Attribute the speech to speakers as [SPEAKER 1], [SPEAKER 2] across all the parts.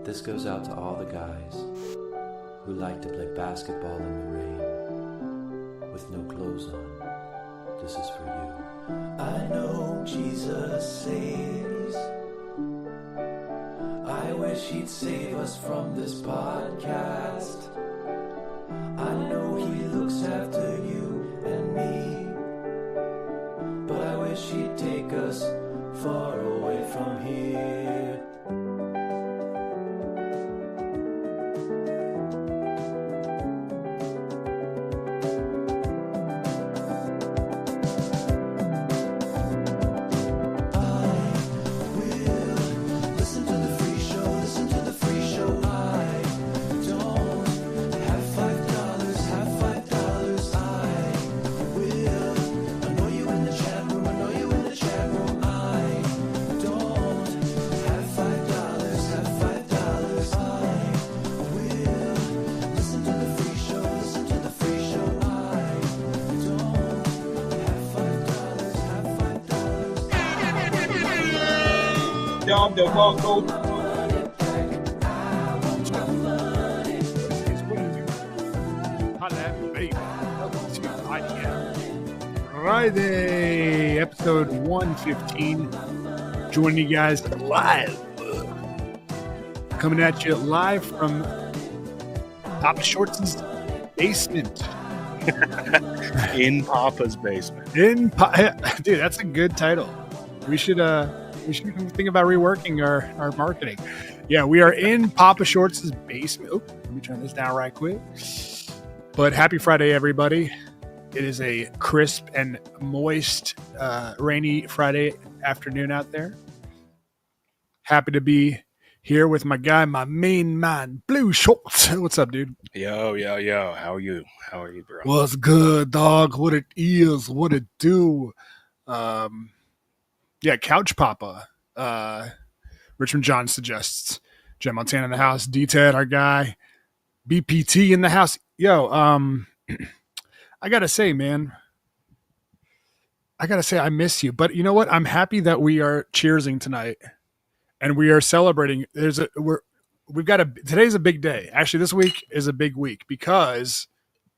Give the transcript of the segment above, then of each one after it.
[SPEAKER 1] This goes out to all the guys who like to play basketball in the rain with no clothes on. This is for you. I know Jesus saves. I wish he'd save us from this podcast. I know he looks after you and me, but I wish he'd take us far away from here.
[SPEAKER 2] The Mongo. IDM. Friday, episode 115. Joining you guys live. Coming at you live from Papa Shorts' basement.
[SPEAKER 3] In Papa's basement.
[SPEAKER 2] Dude, that's a good title. We should think about reworking our marketing. Yeah, we are in Papa Shorts' basement. Oh, let me turn this down right quick. But happy Friday, everybody. It is a crisp and moist, rainy Friday afternoon out there. Happy to be here with my guy, my main man, Blue Shorts. What's up, dude?
[SPEAKER 3] Yo. How are you? How are you, bro?
[SPEAKER 2] What's good, dog? What it is, what it do. Yeah, Couch Papa. Richmond John suggests. Jen Montana in the house. D-Ted, our guy. BPT in the house. Yo, I gotta say, man. I miss you. But you know what? I'm happy that we are cheersing tonight. And we are celebrating. Today's a big day. Actually, this week is a big week because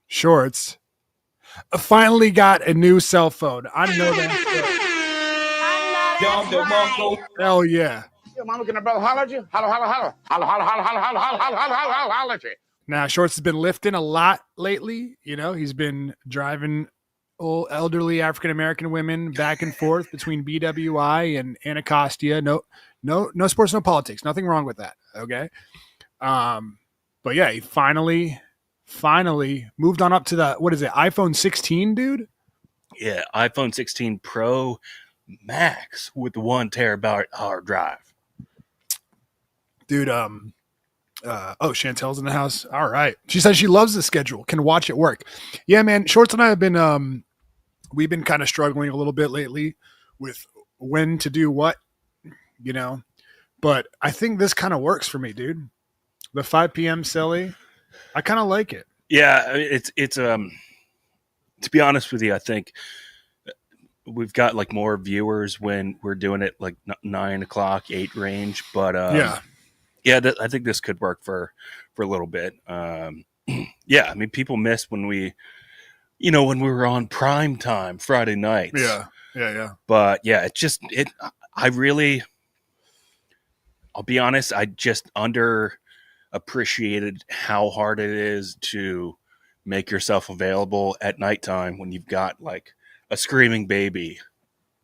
[SPEAKER 2] Shorts finally got a new cell phone. I know that. Hell yeah.
[SPEAKER 4] Your mama can brother holler at you? Holler.
[SPEAKER 2] Now, Shorts has been lifting a lot lately. You know, he's been driving old elderly African-American women back and forth between BWI and Anacostia. No sports, no politics. Nothing wrong with that. Okay. But yeah, he finally moved on up to the, what is it? iPhone 16, dude?
[SPEAKER 3] Yeah. iPhone 16 Pro Max with the 1 terabyte hard drive.
[SPEAKER 2] Dude, Chantel's in the house. All right. She says she loves the schedule, can watch it work. Yeah, man. Shorts and I have been, we've been kind of struggling a little bit lately with when to do what, you know, but I think this kind of works for me, dude. The 5 p.m. silly, I kind of like it.
[SPEAKER 3] Yeah. It's to be honest with you, I think we've got like more viewers when we're doing it like 9 o'clock, 8 range, but, I think this could work for a little bit. Yeah, I mean, people miss when we were on prime time Friday nights.
[SPEAKER 2] Yeah.
[SPEAKER 3] But yeah, I'll be honest, I just underappreciated how hard it is to make yourself available at nighttime when you've got like a screaming baby.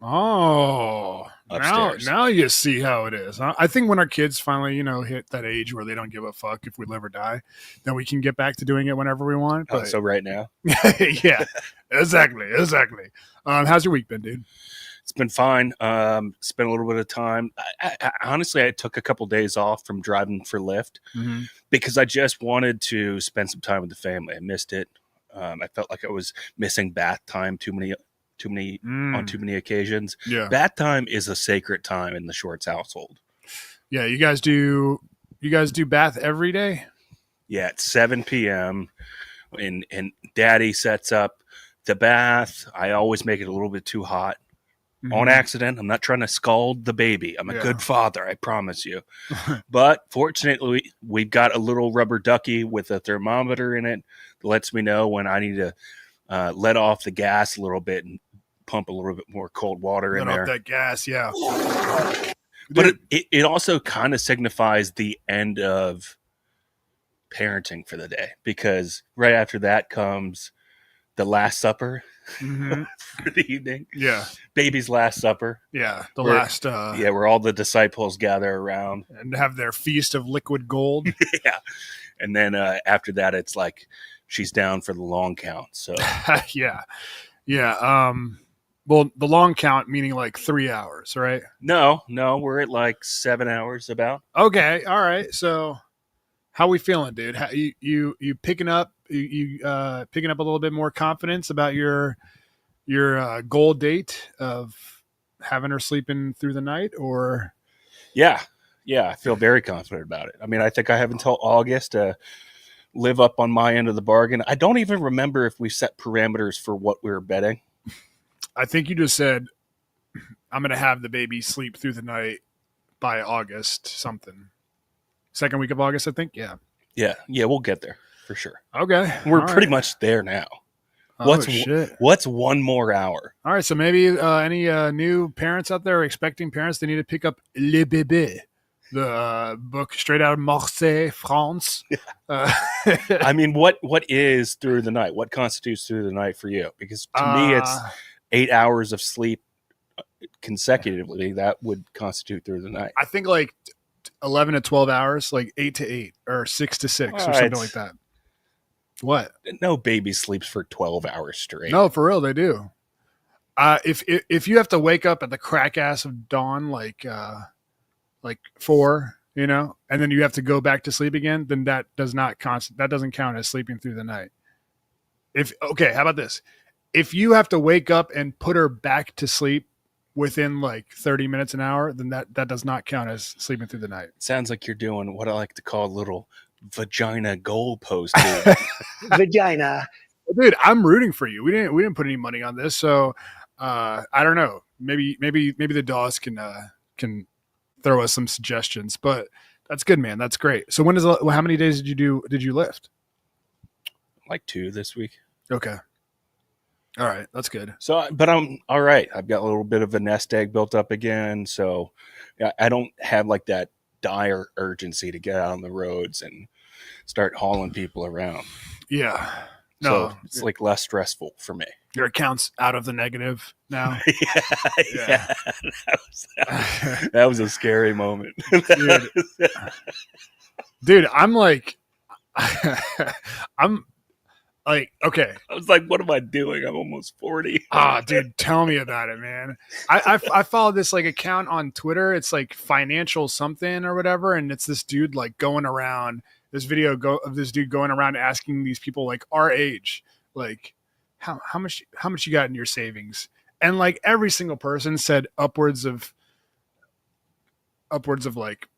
[SPEAKER 2] Oh,
[SPEAKER 3] upstairs.
[SPEAKER 2] Now you see how it is. Huh? I think when our kids finally, hit that age where they don't give a fuck if we live or die, then we can get back to doing it whenever we want. But
[SPEAKER 3] so right now?
[SPEAKER 2] Yeah, exactly. How's your week been, dude?
[SPEAKER 3] It's been fine. Spent a little bit of time. I honestly, I took a couple days off from driving for Lyft because I just wanted to spend some time with the family. I missed it. I felt like I was missing bath time on too many occasions.
[SPEAKER 2] Yeah.
[SPEAKER 3] Bath time is a sacred time in the Shorts household.
[SPEAKER 2] Yeah, you guys do bath every day?
[SPEAKER 3] Yeah, at 7 p.m. and Daddy sets up the bath. I always make it a little bit too hot. on accident. I'm not trying to scald the baby. I'm a good father, I promise you. But fortunately, we've got a little rubber ducky with a thermometer in it that lets me know when I need to let off the gas a little bit and pump a little bit more cold water in there.
[SPEAKER 2] Let off that gas, yeah.
[SPEAKER 3] But it also kind of signifies the end of parenting for the day, because right after that comes the Last Supper for the evening.
[SPEAKER 2] Yeah.
[SPEAKER 3] Baby's Last Supper.
[SPEAKER 2] Yeah.
[SPEAKER 3] Where all the disciples gather around
[SPEAKER 2] and have their feast of liquid gold.
[SPEAKER 3] Yeah. And then after that, it's like she's down for the long count. So
[SPEAKER 2] yeah. Well, the long count meaning like 3 hours, right?
[SPEAKER 3] No, we're at like 7 hours about.
[SPEAKER 2] Okay, all right. So, how we feeling, dude? How, you picking up? You picking up a little bit more confidence about your goal date of having her sleeping through the night, or?
[SPEAKER 3] Yeah, I feel very confident about it. I mean, I think I have until August to live up on my end of the bargain. I don't even remember if we set parameters for what we were betting.
[SPEAKER 2] I think you just said, I'm going to have the baby sleep through the night by August something. Second week of August, I think. Yeah.
[SPEAKER 3] We'll get there for sure.
[SPEAKER 2] Okay.
[SPEAKER 3] We're pretty much there now.
[SPEAKER 2] Shit.
[SPEAKER 3] What's one more hour?
[SPEAKER 2] All right. So maybe any new parents out there, expecting parents, they need to pick up Le Bébé, the book straight out of Marseille, France.
[SPEAKER 3] I mean, what is through the night? What constitutes through the night for you? Because to me, it's 8 hours of sleep consecutively. That would constitute through the night.
[SPEAKER 2] I think like 11 to 12 hours, like 8 to 8 or 6 to 6 or something like that. What? No
[SPEAKER 3] baby sleeps for 12 hours straight.
[SPEAKER 2] No, for real, they do. If you have to wake up at the crack ass of dawn, like 4, and then you have to go back to sleep again, then that doesn't count as sleeping through the night. How about this? If you have to wake up and put her back to sleep within like 30 minutes, an hour, then that does not count as sleeping through the night.
[SPEAKER 3] Sounds like you're doing what I like to call a little vagina goalpost.
[SPEAKER 4] Vagina.
[SPEAKER 2] Dude, I'm rooting for you. We didn't put any money on this, so I don't know. Maybe the DAWs can throw us some suggestions, but that's good, man. That's great. So how many days did you lift?
[SPEAKER 3] Like 2 this week.
[SPEAKER 2] Okay. All right, that's good.
[SPEAKER 3] So, but I'm all right. I've got a little bit of a nest egg built up again, so I don't have like that dire urgency to get out on the roads and start hauling people around.
[SPEAKER 2] Yeah, no,
[SPEAKER 3] so it's like less stressful for me.
[SPEAKER 2] Your account's out of the negative now.
[SPEAKER 3] yeah. That was a scary moment,
[SPEAKER 2] dude. I'm like, okay.
[SPEAKER 3] I was like, what am I doing? I'm almost 40.
[SPEAKER 2] Dude, tell me about it, man. I follow this like account on Twitter. It's like financial something or whatever. And it's this dude like going around this video of this dude going around asking these people like our age, like how much you got in your savings? And like every single person said upwards of like,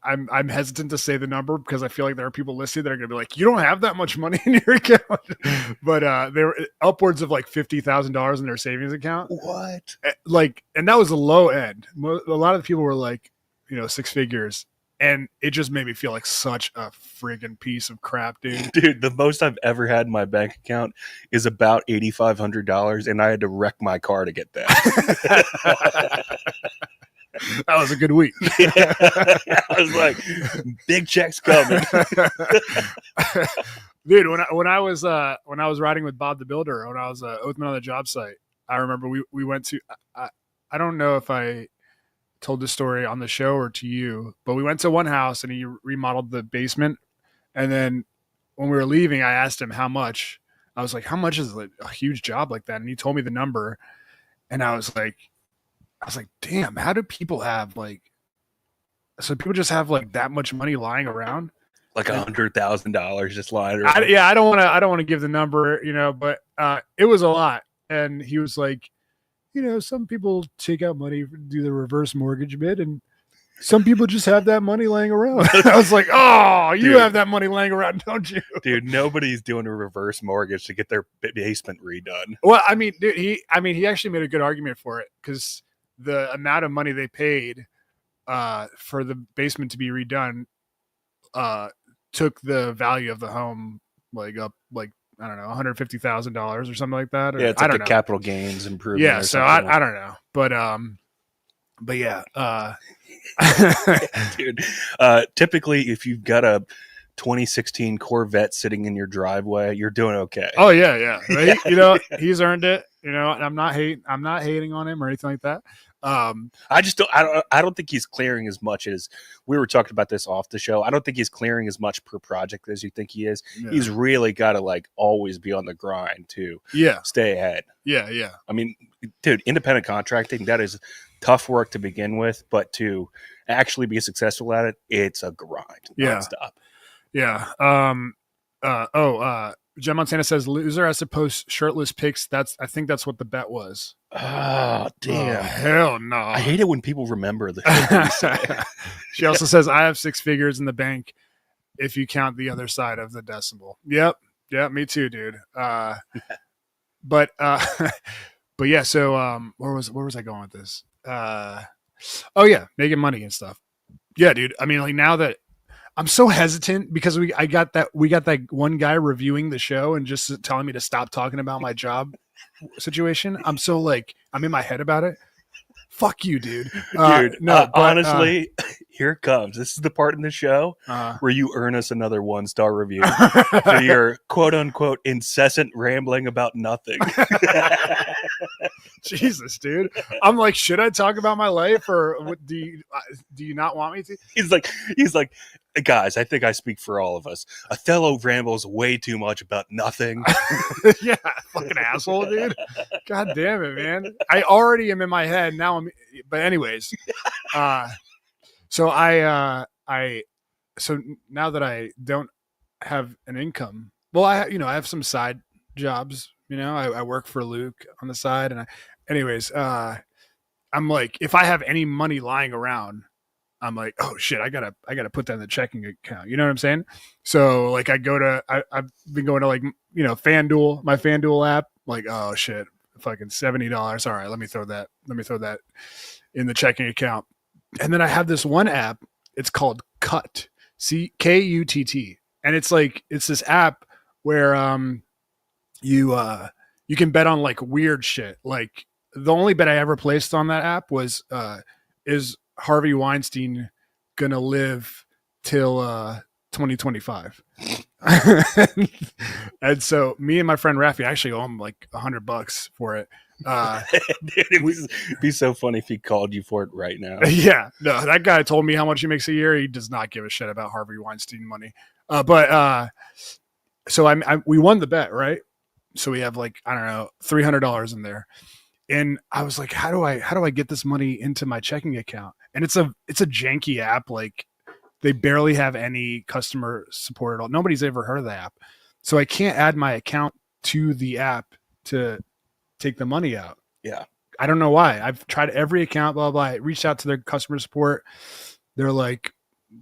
[SPEAKER 2] I'm hesitant to say the number because I feel like there are people listening that are going to be like, you don't have that much money in your account, but they were upwards of like $50,000 in their savings account.
[SPEAKER 3] What?
[SPEAKER 2] And that was the low end. A lot of the people were like, 6 figures, and it just made me feel like such a friggin' piece of crap, dude.
[SPEAKER 3] Dude, the most I've ever had in my bank account is about $8,500, and I had to wreck my car to get that.
[SPEAKER 2] That was a good week.
[SPEAKER 3] I was like, big checks coming.
[SPEAKER 2] Dude, when I was riding with Bob the Builder, when I was Oathman on the job site, I remember we went to I don't know if I told this story on the show or to you, but we went to one house and he remodeled the basement, and then when we were leaving, I asked him how much. I was like, how much is a huge job like that? And he told me the number, and I was like, damn, how do people have people just have like that much money lying around?
[SPEAKER 3] Like $100,000 just lying around.
[SPEAKER 2] I don't want to give the number, but it was a lot. And he was like, some people take out money, do the reverse mortgage bid, and some people just have that money laying around. I was like, oh, you
[SPEAKER 3] Dude.
[SPEAKER 2] have that money laying around, don't you?
[SPEAKER 3] Dude, nobody's doing a reverse mortgage to get their basement redone.
[SPEAKER 2] Well, I mean, dude, he actually made a good argument for it because the amount of money they paid for the basement to be redone took the value of the home like up like I don't know $150,000 or something like that. Or,
[SPEAKER 3] Yeah, it's
[SPEAKER 2] I
[SPEAKER 3] like
[SPEAKER 2] don't
[SPEAKER 3] a
[SPEAKER 2] know.
[SPEAKER 3] capital gains improvement.
[SPEAKER 2] Yeah,
[SPEAKER 3] or
[SPEAKER 2] so
[SPEAKER 3] something.
[SPEAKER 2] I don't know, but yeah,
[SPEAKER 3] Dude. Typically, if you've got a 2016 Corvette sitting in your driveway, you're doing okay.
[SPEAKER 2] oh yeah. Right? You know, he's earned it. You know, and I'm not hating on him or anything like that.
[SPEAKER 3] I don't think he's clearing as much as we were talking about this off the show. I don't think he's clearing as much per project as you think he is.
[SPEAKER 2] Yeah.
[SPEAKER 3] He's really got to like always be on the grind to stay ahead.
[SPEAKER 2] Yeah.
[SPEAKER 3] I mean, dude, independent contracting, that is tough work to begin with, but to actually be successful at it, it's a grind.
[SPEAKER 2] Yeah.
[SPEAKER 3] Nonstop.
[SPEAKER 2] Yeah. Jen Montana says loser has to post shirtless pics. I think that's what the bet was.
[SPEAKER 3] Oh, damn.
[SPEAKER 2] Oh, hell no.
[SPEAKER 3] I hate it when people remember the shit that we say.
[SPEAKER 2] She also says, I have 6 figures in the bank if you count the other side of the decimal. Yep. Yeah, me too, dude. But yeah, so where was I going with this? Oh yeah, making money and stuff. Yeah, dude. I mean, like now that I'm so hesitant because we got that one guy reviewing the show and just telling me to stop talking about my job situation. I'm so like I'm in my head about it. Fuck you, dude.
[SPEAKER 3] Honestly, here it comes. This is the part in the show where you earn us another 1-star review for your quote unquote incessant rambling about nothing.
[SPEAKER 2] Jesus, dude. I'm like, should I talk about my life or do you not want me to?
[SPEAKER 3] He's like, guys, I think I speak for all of us. Othello rambles way too much about nothing.
[SPEAKER 2] Yeah, fucking asshole, dude. God damn it, man. I already am in my head now. But anyways, so so now that I don't have an income, well, I have some side jobs. You know, I work for Luke on the side, and I'm like, if I have any money lying around, I'm like, oh shit, I gotta put that in the checking account. You know what I'm saying? So like I've been going to like, FanDuel, my FanDuel app, like, oh shit, fucking $70. All right, let me throw that in the checking account. And then I have this one app, it's called Cut, Kutt. And it's this app where you can bet on like weird shit. Like the only bet I ever placed on that app was is Harvey Weinstein gonna live till 2025? And so me and my friend Rafi actually owe him like $100 for it.
[SPEAKER 3] Dude, it would be so funny if he called you for it right now.
[SPEAKER 2] Yeah, no, that guy told me how much he makes a year. He does not give a shit about Harvey Weinstein money. So we won the bet, right? So we have like, I don't know, $300 in there. And I was like, how do I get this money into my checking account? And it's a janky app. Like they barely have any customer support at all. Nobody's ever heard of the app. So I can't add my account to the app to take the money out.
[SPEAKER 3] Yeah.
[SPEAKER 2] I don't know why. I've tried every account, blah, blah. I reached out to their customer support. They're like,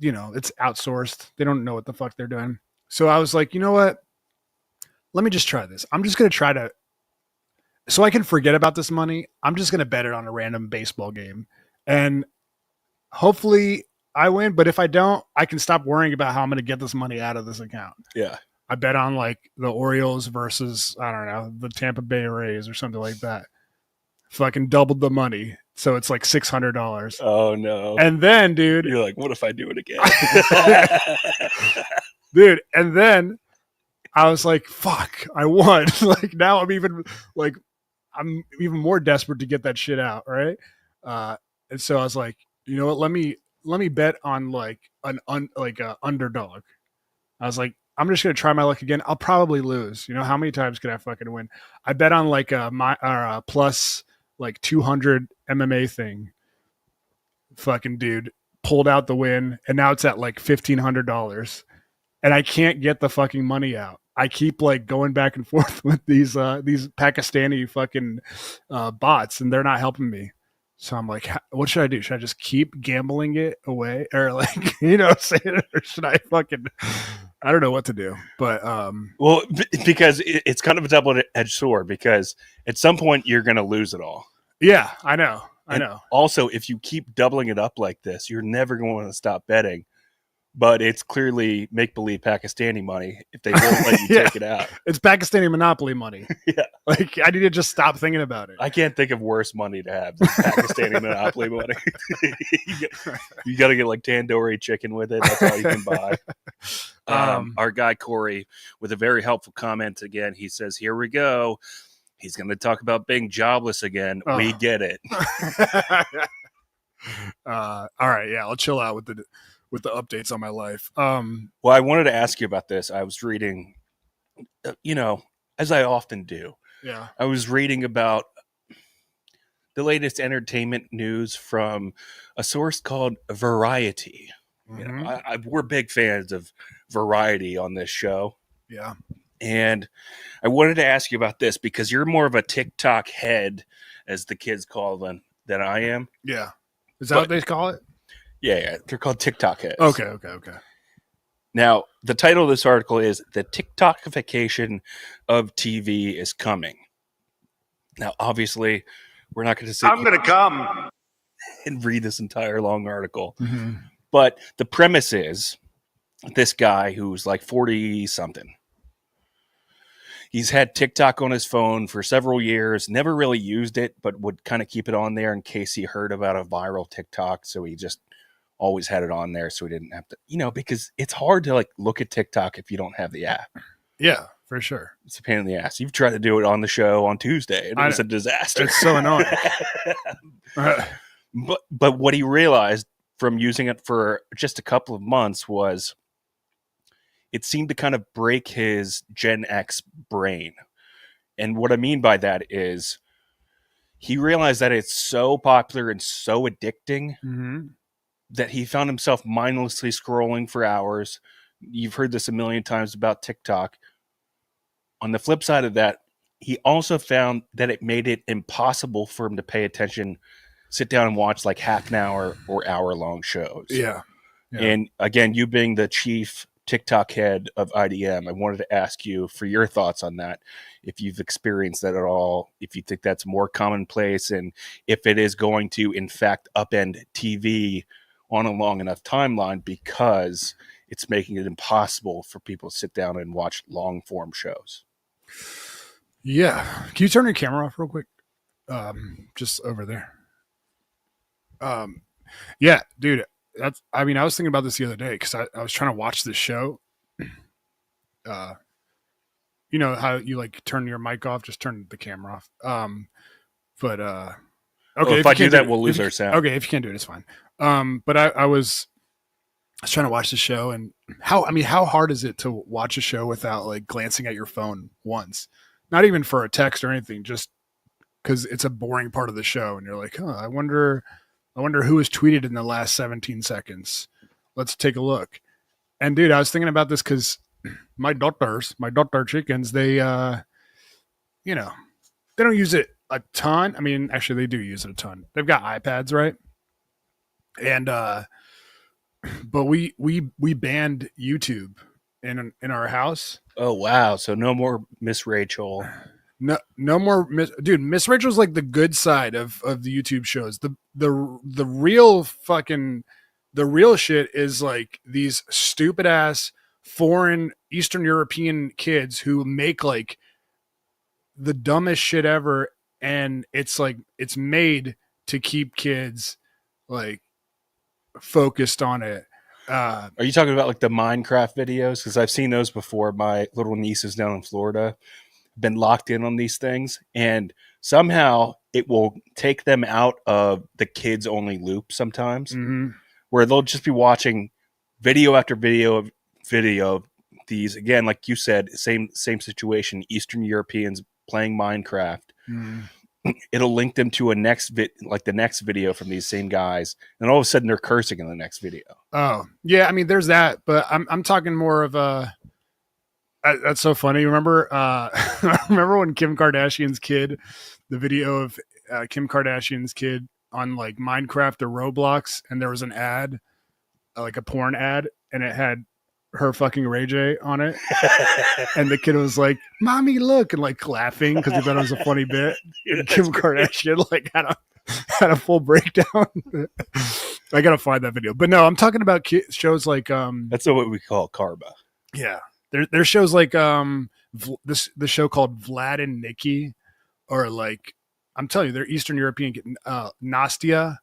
[SPEAKER 2] it's outsourced. They don't know what the fuck they're doing. So I was like, you know what? Let me just try this. I'm just going to try to, so I can forget about this money. I'm just going to bet it on a random baseball game. And hopefully I win. But if I don't, I can stop worrying about how I'm going to get this money out of this account.
[SPEAKER 3] Yeah.
[SPEAKER 2] I bet on like the Orioles versus, I don't know, the Tampa Bay Rays or something like that. Fucking doubled the money. So it's like $600.
[SPEAKER 3] Oh no.
[SPEAKER 2] And then, dude,
[SPEAKER 3] you're like, what if I do it again?
[SPEAKER 2] Dude, and then I was like, fuck, I won. Like now I'm even more desperate to get that shit out, right? And so I was like, you know what, let me bet on like a underdog. I was like, I'm just gonna try my luck again. I'll probably lose. How many times can I fucking win? I bet on like a plus like 200 MMA thing. Fucking dude pulled out the win, and now it's at like $1,500, and I can't get the fucking money out. I keep like going back and forth with these Pakistani fucking bots, and they're not helping me. So I'm like, what should I do? Should I just keep gambling it away, or like, saying it, or should I fucking? I don't know what to do. But
[SPEAKER 3] well, because it's kind of a double-edged sword. Because at some point you're going to lose it all.
[SPEAKER 2] Yeah, I know.
[SPEAKER 3] Also, if you keep doubling it up like this, you're never going to stop betting. But it's clearly make-believe Pakistani money if they won't let you take it out.
[SPEAKER 2] It's Pakistani monopoly money.
[SPEAKER 3] Yeah.
[SPEAKER 2] Like, I need to just stop thinking about it.
[SPEAKER 3] I can't think of worse money to have than Pakistani monopoly money. You got to get like tandoori chicken with it. That's all you can buy. Our guy Corey with a very helpful comment again. He says, "Here we go. He's going to talk about being jobless again. Oh. We get it."
[SPEAKER 2] All right, yeah, I'll chill out with the updates on my life.
[SPEAKER 3] Well, I wanted to ask you about this. I was reading, as I often do.
[SPEAKER 2] Yeah.
[SPEAKER 3] I was reading about the latest entertainment news from a source called Variety.
[SPEAKER 2] Mm-hmm.
[SPEAKER 3] We're big fans of Variety on this show.
[SPEAKER 2] Yeah.
[SPEAKER 3] And I wanted to ask you about this because you're more of a TikTok head, as the kids call them, than I am.
[SPEAKER 2] Yeah. Is that what they call it?
[SPEAKER 3] Yeah. They're called TikTok heads.
[SPEAKER 2] Okay.
[SPEAKER 3] Now, the title of this article is "The TikTokification of TV is Coming." Now, obviously, we're not going to sit
[SPEAKER 5] I'm going to come
[SPEAKER 3] and read this entire long article.
[SPEAKER 2] Mm-hmm.
[SPEAKER 3] But the premise is this guy who's like 40-something. He's had TikTok on his phone for several years, never really used it, but would kind of keep it on there in case he heard about a viral TikTok. So he just always had it on there so he didn't have to, because it's hard to like look at TikTok if you don't have the app.
[SPEAKER 2] Yeah, for sure.
[SPEAKER 3] It's a pain in the ass. You've tried to do it on the show on Tuesday, and it was a disaster.
[SPEAKER 2] It's so annoying.
[SPEAKER 3] But what he realized from using it for just a couple of months was it seemed to kind of break his Gen X brain. And what I mean by that is he realized that it's so popular and so addicting
[SPEAKER 2] mm-hmm.
[SPEAKER 3] that he found himself mindlessly scrolling for hours. You've heard this a million times about TikTok. On the flip side of that, he also found that it made it impossible for him to pay attention, sit down and watch like half an hour or hour-long shows.
[SPEAKER 2] Yeah.
[SPEAKER 3] And again, you being the chief TikTok head of IDM, I wanted to ask you for your thoughts on that, if you've experienced that at all, if you think that's more commonplace, and if it is going to, in fact, upend TV on a long enough timeline because it's making it impossible for people to sit down and watch long-form shows.
[SPEAKER 2] Yeah. Can you turn your camera off real quick? Just over there. Yeah, dude. I was thinking about this the other day because I was trying to watch this show. You know how you like turn your mic off, just turn the camera off. Okay.
[SPEAKER 3] Well, if I do that, we'll lose our sound.
[SPEAKER 2] Okay, if you can't do it, it's fine. But I was trying to watch the show, and how hard is it to watch a show without like glancing at your phone once? Not even for a text or anything, just because it's a boring part of the show, and you're like, I wonder who was tweeted in the last 17 seconds. Let's take a look. And dude, I was thinking about this because my daughter chickens, they don't use it a ton. I mean, actually they do use it a ton. They've got iPads, right? And, but we banned YouTube in our house.
[SPEAKER 3] Oh, wow. So no more Miss Rachel.
[SPEAKER 2] No more Miss Rachel's like the good side of the YouTube shows. The real shit is like these stupid ass foreign Eastern European kids who make like the dumbest shit ever, and it's like it's made to keep kids like focused on it.
[SPEAKER 3] Are you talking about like the Minecraft videos? Because I've seen those before. My little nieces down in Florida been locked in on these things, and somehow it will take them out of the kids only loop sometimes, where they'll just be watching video after video of these, again, like you said, same situation, Eastern Europeans playing Minecraft. It'll link them to the next video from these same guys, and all of a sudden they're cursing in the next video. Oh
[SPEAKER 2] yeah, I mean there's that, but I'm talking more of a that's so funny. Remember when Kim Kardashian's kid, the video of Kim Kardashian's kid on like Minecraft or Roblox, and there was an ad, like a porn ad, and it had her fucking Ray J on it, and the kid was like, "Mommy, look," and like laughing because he thought it was a funny bit.
[SPEAKER 3] Dude,
[SPEAKER 2] And Kim Kardashian like had a full breakdown. I gotta find that video, but no, I'm talking about shows like
[SPEAKER 3] that's what we call karma.
[SPEAKER 2] Yeah, there's shows like the show called Vlad and Nikki, or like I'm telling you, they're Eastern European, Nastia,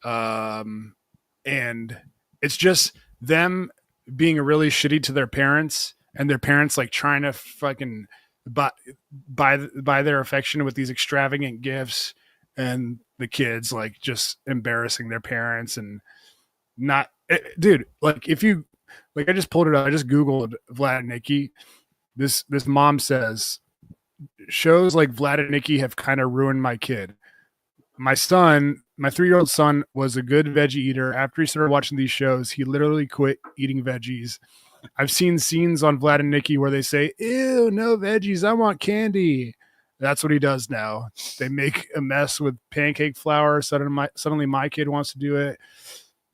[SPEAKER 2] and it's just them being really shitty to their parents, and their parents like trying to fucking buy their affection with these extravagant gifts, and the kids like just embarrassing their parents and not, dude. Like if you like, I just pulled it up. I just Googled Vlad and Nikki. This mom says shows like Vlad and Nikki have kind of ruined my kid. My 3-year-old son was a good veggie eater. After he started watching these shows, he literally quit eating veggies. I've seen scenes on Vlad and Nikki where they say, "Ew, no veggies. I want candy." That's what he does now. They make a mess with pancake flour. Suddenly my kid wants to do it.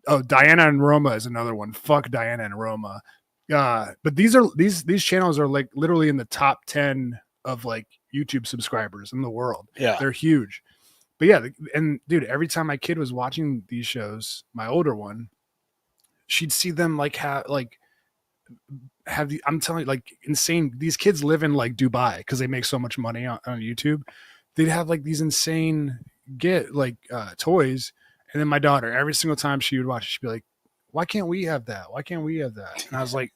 [SPEAKER 2] Oh, Diana and Roma is another one. Fuck Diana and Roma. But these channels are like literally in the top 10 of like YouTube subscribers in the world.
[SPEAKER 3] Yeah.
[SPEAKER 2] They're huge. But yeah, and dude, every time my kid was watching these shows, my older one, she'd see them like have I'm telling you, like insane. These kids live in like Dubai because they make so much money on YouTube. They'd have like these insane toys. And then my daughter, every single time she would watch it, she'd be like, "Why can't we have that? Why can't we have that?" And I was like,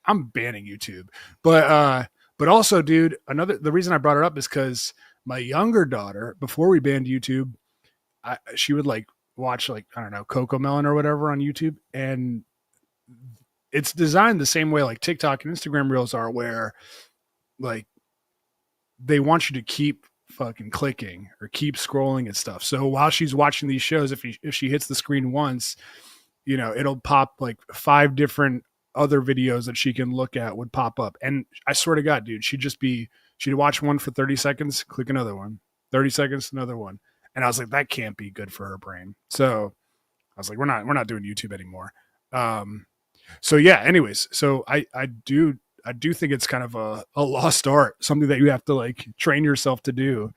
[SPEAKER 2] "I'm banning YouTube." But also, dude, the reason I brought it up is because my younger daughter, before we banned YouTube, she would like watch like, I don't know, Coco Melon or whatever on YouTube, and it's designed the same way like TikTok and Instagram Reels are, where like they want you to keep fucking clicking or keep scrolling and stuff. So while she's watching these shows, if she hits the screen once, you know, it'll pop like 5 different other videos that she can look at would pop up. And I swear to God, dude, she'd watch one for 30 seconds, click another one, 30 seconds, another one. And I was like, that can't be good for her brain. So I was like, we're not doing YouTube anymore. So yeah, anyways, so I do think it's kind of a lost art, something that you have to like train yourself to do,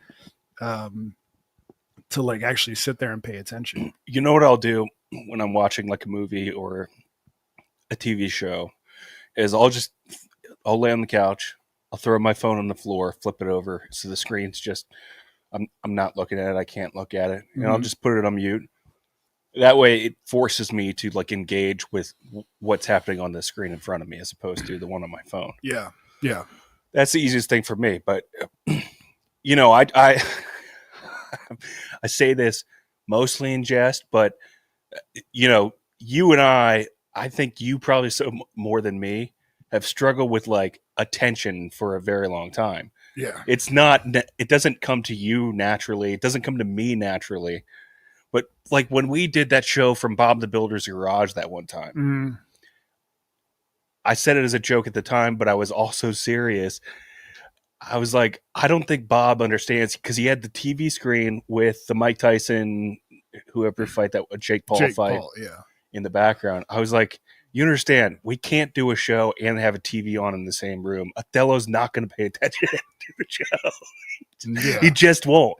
[SPEAKER 2] to like actually sit there and pay attention.
[SPEAKER 3] You know what I'll do when I'm watching like a movie or a TV show is I'll lay on the couch, I'll throw my phone on the floor, flip it over so the screen's just I'm not looking at it, I can't look at it, and I'll just put it on mute. That way it forces me to like engage with what's happening on the screen in front of me as opposed to the one on my phone.
[SPEAKER 2] Yeah. Yeah.
[SPEAKER 3] That's the easiest thing for me. But, you know, I say this mostly in jest, but, you know, you and I think you probably more than me have struggled with like attention for a very long time.
[SPEAKER 2] Yeah.
[SPEAKER 3] It doesn't come to you naturally. It doesn't come to me naturally. But like when we did that show from Bob the Builder's Garage that one time, I said it as a joke at the time, but I was also serious. I was like, I don't think Bob understands, because he had the TV screen with the Mike Tyson, whoever fight that Jake Paul fight in the background. I was like, you understand, we can't do a show and have a TV on in the same room. Othello's not going to pay attention to the show. Yeah. He just won't.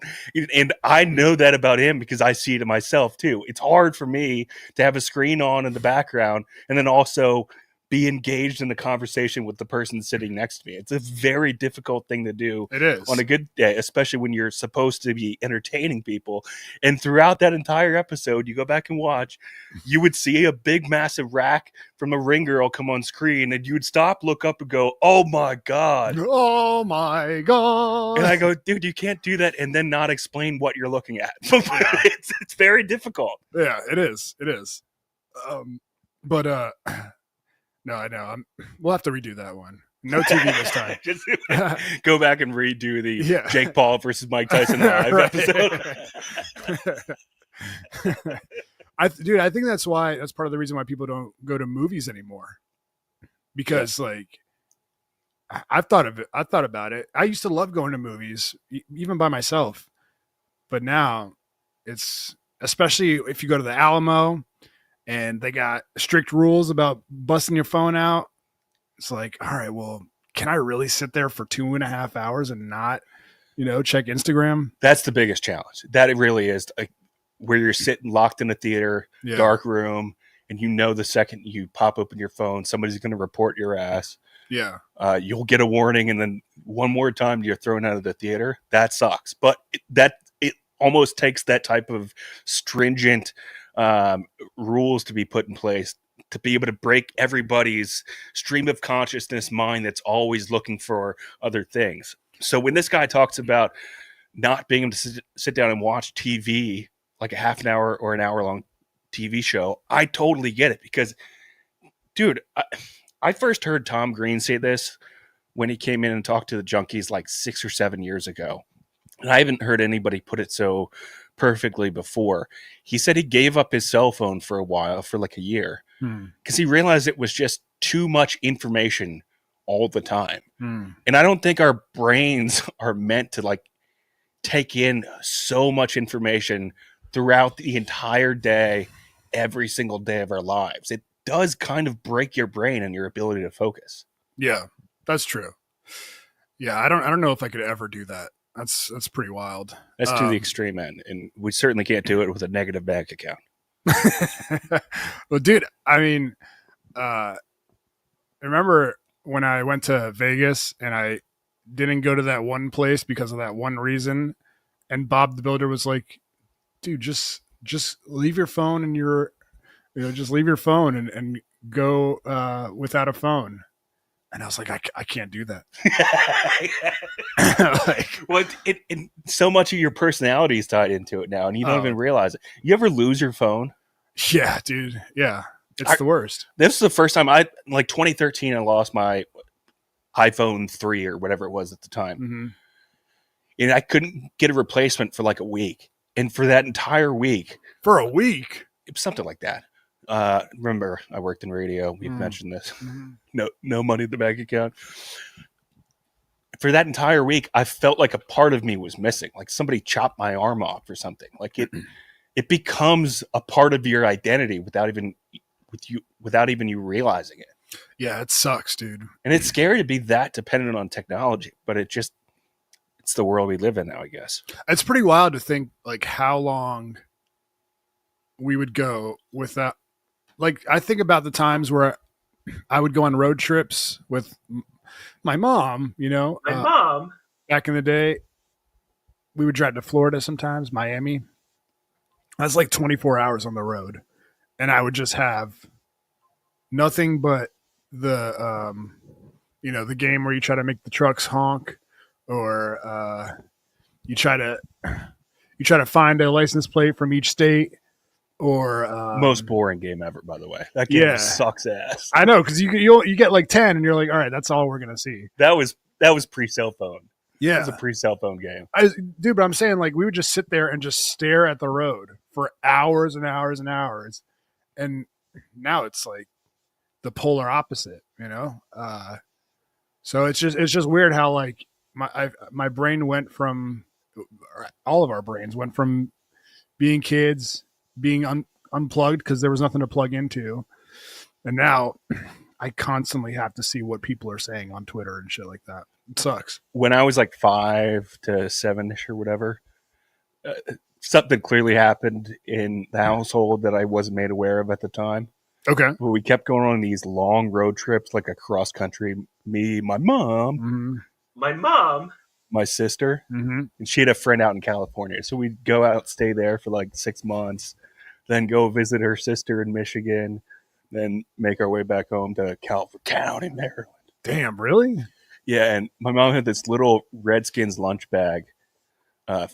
[SPEAKER 3] And I know that about him because I see it in myself too. It's hard for me to have a screen on in the background and then also be engaged in the conversation with the person sitting next to me. It's a very difficult thing to do.
[SPEAKER 2] It is.
[SPEAKER 3] On a good day, especially when you're supposed to be entertaining people. And throughout that entire episode, you go back and watch, you would see a big, massive rack from the Ring Girl come on screen, and you would stop, look up, and go, "Oh my God.
[SPEAKER 2] Oh my God."
[SPEAKER 3] And I go, dude, you can't do that and then not explain what you're looking at. It's very difficult.
[SPEAKER 2] Yeah, it is. It is. But no, I know. We'll have to redo that one. No TV this time.
[SPEAKER 3] Just go back and redo the Jake Paul versus Mike Tyson live episode.
[SPEAKER 2] I think that's part of the reason why people don't go to movies anymore. Because like, I've thought about it. I used to love going to movies, even by myself. But now it's especially if you go to the Alamo and they got strict rules about busting your phone out. It's like, all right, well, can I really sit there for 2.5 hours and not, check Instagram?
[SPEAKER 3] That's the biggest challenge. That it really is, like, where you're sitting locked in a theater, dark room, and the second you pop open your phone, somebody's going to report your ass.
[SPEAKER 2] Yeah.
[SPEAKER 3] You'll get a warning, and then one more time you're thrown out of the theater. That sucks. But it almost takes that type of stringent rules to be put in place to be able to break everybody's stream of consciousness mind that's always looking for other things. So when this guy talks about not being able to sit down and watch TV, like a half an hour or an hour long TV show, I totally get it because, dude, I first heard Tom Green say this when he came in and talked to the Junkies like 6 or 7 years ago. And I haven't heard anybody put it so perfectly before. He said he gave up his cell phone for a while, for like a year, because he realized it was just too much information all the time. And I don't think our brains are meant to like take in so much information throughout the entire day, every single day of our lives. It does kind of break your brain and your ability to focus.
[SPEAKER 2] Yeah, that's true. Yeah, I don't know if I could ever do that. That's pretty wild.
[SPEAKER 3] That's to the extreme end, and we certainly can't do it with a negative bank account.
[SPEAKER 2] Well, dude, I mean, remember when I went to Vegas and I didn't go to that one place because of that one reason, and Bob the Builder was like, dude, just leave your phone and just leave your phone and go without a phone. And I was like, I can't do that.
[SPEAKER 3] Well, so much of your personality is tied into it now, and you don't even realize it. You ever lose your phone?
[SPEAKER 2] Yeah, dude. Yeah, it's the worst.
[SPEAKER 3] This is the first time 2013, I lost my iPhone 3 or whatever it was at the time. And I couldn't get a replacement for like a week. And for that entire week.
[SPEAKER 2] For a week?
[SPEAKER 3] Something like that. Remember, I worked in radio. We've mentioned this. No money in the bank account. For that entire week, I felt like a part of me was missing. Like somebody chopped my arm off or something. Like it becomes a part of your identity without even you realizing it.
[SPEAKER 2] Yeah, it sucks, dude.
[SPEAKER 3] And it's scary to be that dependent on technology, but it's the world we live in now, I guess.
[SPEAKER 2] It's pretty wild to think like how long we would go without. Like, I think about the times where I would go on road trips with my mom, back in the day. We would drive to Florida sometimes, Miami. That's like 24 hours on the road. And I would just have nothing but the, the game where you try to make the trucks honk, or you try to find a license plate from each state. Or
[SPEAKER 3] most boring game ever, by the way. That game sucks ass.
[SPEAKER 2] I know, because you get like 10 and you're like, all right, that's all we're gonna see.
[SPEAKER 3] That was pre-cell phone.
[SPEAKER 2] Yeah,
[SPEAKER 3] it was a pre-cell phone game.
[SPEAKER 2] Dude, but I'm saying, like, we would just sit there and just stare at the road for hours and hours and hours, and now it's like the polar opposite, So it's just weird how like my brain went from, all of our brains went from being kids, being unplugged because there was nothing to plug into, and now I constantly have to see what people are saying on Twitter and shit like that. It sucks.
[SPEAKER 3] When I was like 5 to 7ish or whatever, something clearly happened in the household that I wasn't made aware of at the time.
[SPEAKER 2] Okay.
[SPEAKER 3] But we kept going on these long road trips, like across country. Me, my mom, my sister, and she had a friend out in California. So we'd go out, stay there for like 6 months, then go visit her sister in Michigan, then make our way back home to Calvert County, Maryland.
[SPEAKER 2] Damn, really?
[SPEAKER 3] Yeah, and my mom had this little Redskins lunch bag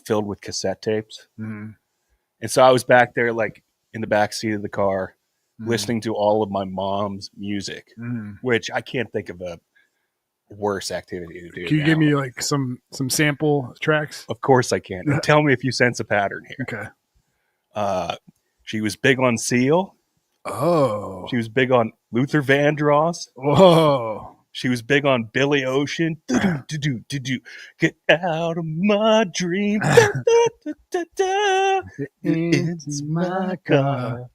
[SPEAKER 3] filled with cassette tapes. And so I was back there, like in the back seat of the car, listening to all of my mom's music, which I can't think of a worse activity to do.
[SPEAKER 2] Can you give me like some sample tracks?
[SPEAKER 3] Of course I can. And tell me if you sense a pattern here.
[SPEAKER 2] Okay.
[SPEAKER 3] She was big on Seal.
[SPEAKER 2] Oh.
[SPEAKER 3] She was big on Luther Vandross.
[SPEAKER 2] Whoa.
[SPEAKER 3] She was big on Billy Ocean. Do-do-do-do-do-do. Get out of my dream. Da-da-da-da-da. It's my car.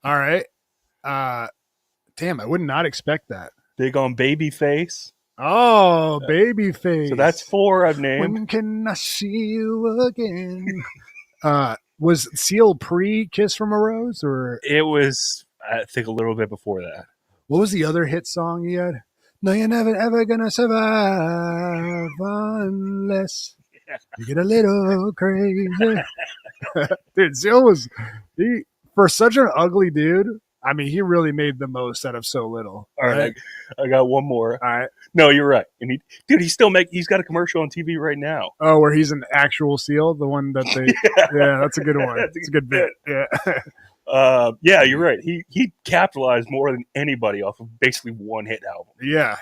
[SPEAKER 2] All right. Damn, I would not expect that.
[SPEAKER 3] Big on Babyface.
[SPEAKER 2] Oh, Babyface.
[SPEAKER 3] So that's 4 I've named.
[SPEAKER 2] When can I see you again? Was Seal pre-Kiss from a Rose, or
[SPEAKER 3] It was, I think, a little bit before that.
[SPEAKER 2] what was the other hit song he had? No, you're never ever gonna survive unless you get a little crazy. Dude, Seal was for such an ugly dude. I mean, he really made the most out of so little.
[SPEAKER 3] All right, I got one more.
[SPEAKER 2] All right.
[SPEAKER 3] No, you're right. And he's got a commercial on TV right now.
[SPEAKER 2] Oh, where he's an actual seal, the one that they. Yeah, that's a good one. That's a good bit. Yeah.
[SPEAKER 3] Yeah, you're right. He capitalized more than anybody off of basically one hit album.
[SPEAKER 2] Yeah.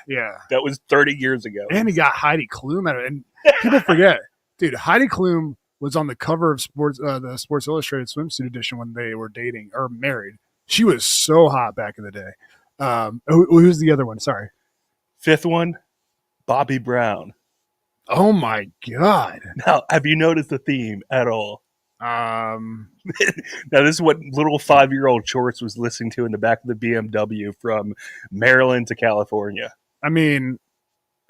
[SPEAKER 3] That was 30 years ago.
[SPEAKER 2] And he got Heidi Klum out of it. And people forget, dude, Heidi Klum was on the cover of the Sports Illustrated swimsuit edition when they were dating or married. She was so hot back in the day. Who's the other one? Sorry.
[SPEAKER 3] 5th one, Bobby Brown.
[SPEAKER 2] Oh my God.
[SPEAKER 3] Now, have you noticed the theme at all?
[SPEAKER 2] Now
[SPEAKER 3] this is what little 5-year-old Shorts was listening to in the back of the BMW from Maryland to California.
[SPEAKER 2] I mean,